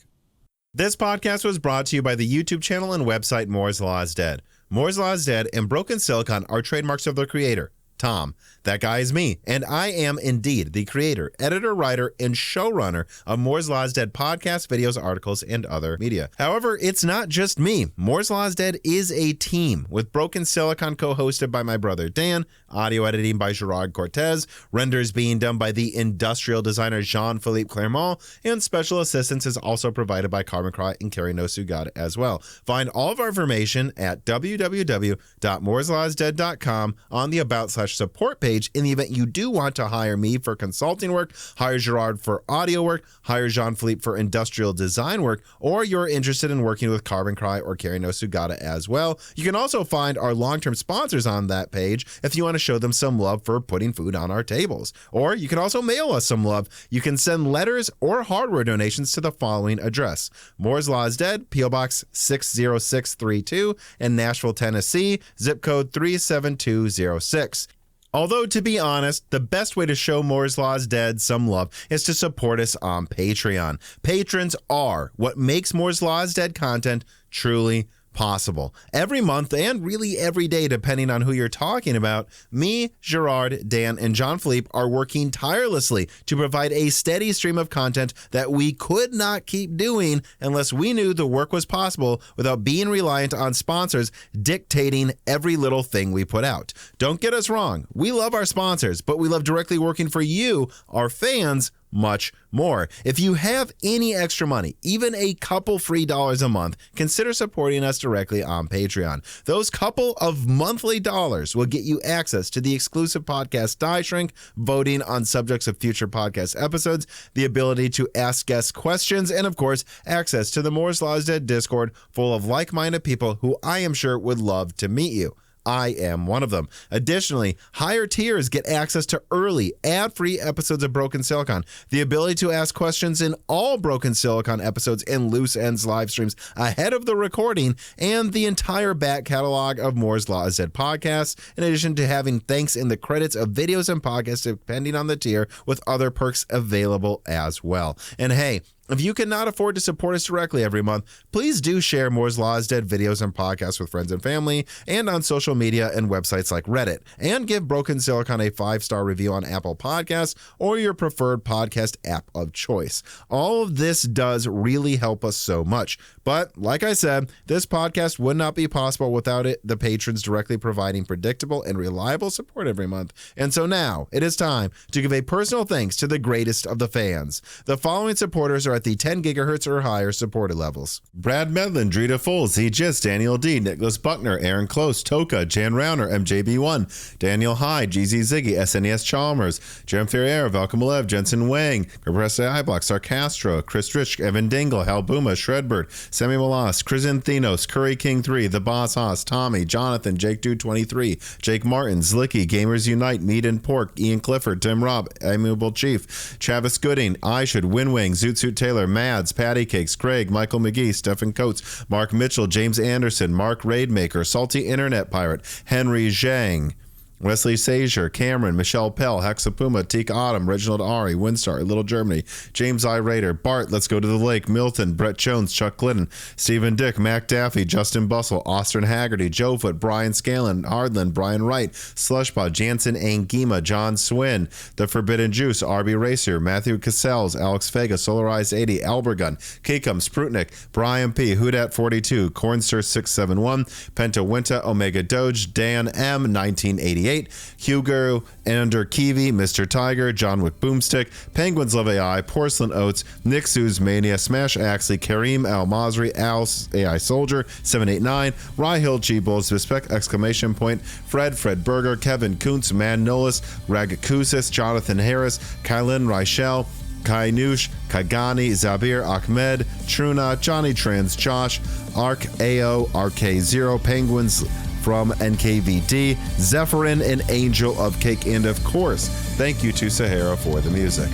B: This podcast was brought to you by the YouTube channel and website Moore's Law is Dead. Moore's Law is Dead and Broken Silicon are trademarks of their creator, Tom. That guy is me, and I am indeed the creator, editor, writer, and showrunner of Moore's Law is Dead podcasts, videos, articles, and other media. However, it's not just me. Moore's Law is Dead is a team, with Broken Silicon co-hosted by my brother Dan, audio editing by Gerard Cortez, renders being done by the industrial designer Jean-Philippe Clermont, and special assistance is also provided by Carbon Cry and Carrie No Sugata as well. Find all of our information at www.mooreslawsdead.com on the About/Support page. In the event you do want to hire me for consulting work, hire Gerard for audio work, hire Jean-Philippe for industrial design work, or you're interested in working with Carbon Cry or Carrie No Sugata as well. You can also find our long-term sponsors on that page if you want to show them some love for putting food on our tables. Or you can also mail us some love. You can send letters or hardware donations to the following address: Moore's Law is Dead, P.O. Box 60632 in Nashville, Tennessee, zip code 37206. Although, to be honest, the best way to show Moore's Law is Dead some love is to support us on Patreon. Patrons are what makes Moore's Law is Dead content truly possible. Every month, and really every day, depending on who you're talking about, me, Gerard, Dan, and Jean-Philippe are working tirelessly to provide a steady stream of content that we could not keep doing unless we knew the work was possible without being reliant on sponsors dictating every little thing we put out. Don't get us wrong. We love our sponsors, but we love directly working for you, our fans, much more. If you have any extra money, even a couple free dollars a month, consider supporting us directly on Patreon. Those couple of monthly dollars will get you access to the exclusive podcast Die Shrink, voting on subjects of future podcast episodes, the ability to ask guests questions, and of course, access to the Moore's Law is Dead Discord full of like-minded people who I am sure would love to meet you. I am one of them. Additionally, higher tiers get access to early, ad-free episodes of Broken Silicon, the ability to ask questions in all Broken Silicon episodes and Loose Ends live streams ahead of the recording, and the entire back catalog of Moore's Law is Dead podcasts, in addition to having thanks in the credits of videos and podcasts depending on the tier, with other perks available as well. And hey, if you cannot afford to support us directly every month, please do share Moore's Law is Dead videos and podcasts with friends and family, and on social media and websites like Reddit, and give Broken Silicon a 5-star review on Apple Podcasts or your preferred podcast app of choice. All of this does really help us so much. But like I said, this podcast would not be possible without the patrons directly providing predictable and reliable support every month. And so now it is time to give a personal thanks to the greatest of the fans. The following supporters are are at the 10 gigahertz or higher supported levels. Brad Medlin, Drita Full, Z Gist, Daniel D, Nicholas Buckner, Aaron Close, Toka, Jan Rauner, MJB1, Daniel Hyde, GZ Ziggy, SNES Chalmers, Jerem Ferrier, Valkamalev, Jensen Wang, Compressed iBlock, Sarcastro, Chris Rich, Evan Dingle, Hal Buma, Shredbird, Sammy Malas, Chrysanthenos, Curry King 3, The Boss Haas, Tommy, Jonathan, Jake Dude 23, Jake Martin, Zlicky, Gamers Unite, Meat and Pork, Ian Clifford, Tim Robb, Amiable Chief, Travis Gooding, I Should, Winwing, Zoot Suit Taylor, Mads, Patty Cakes, Craig, Michael McGee, Stephen Coates, Mark Mitchell, James Anderson, Mark Raidmaker, Salty Internet Pirate, Henry Zhang, Wesley Sager, Cameron, Michelle Pell, Hexapuma, Teak Autumn, Reginald Ari, Windstar, Little Germany, James I. Raider, Bart, Let's Go to the Lake, Milton, Brett Jones, Chuck Glidden, Stephen Dick, Mac Daffy, Justin Bustle, Austin Haggerty, Joe Foot, Brian Scanlon, Hardland, Brian Wright, Slushpod, Jansen Angima, John Swin, The Forbidden Juice, RB Racer, Matthew Cassells, Alex Vega, Solarized 80, Albergun, Keekum, Sprutnik, Brian P., Hudat 42, Cornster 671, Penta Winta, Omega Doge, Dan M. 1988, Hugo, Ander Kiwi, Mr. Tiger, John Wick Boomstick, Penguins Love AI, Porcelain Oats, Nick Sue's Mania, Smash Axley, Kareem Al Masri, Al AI Soldier, 789, Rye Hill Cheebles, Respect exclamation point, Fred Berger, Kevin Kuntz, Man Nolis, Ragakusis, Jonathan Harris, Kylin Reichel, Kainush, Kagani, Zabir, Ahmed, Truna, Johnny Trans, Josh, Arc, AO, RK0, Penguins from NKVD, Zephyrin, and Angel of Cake, and of course, thank you to Sahara for the music.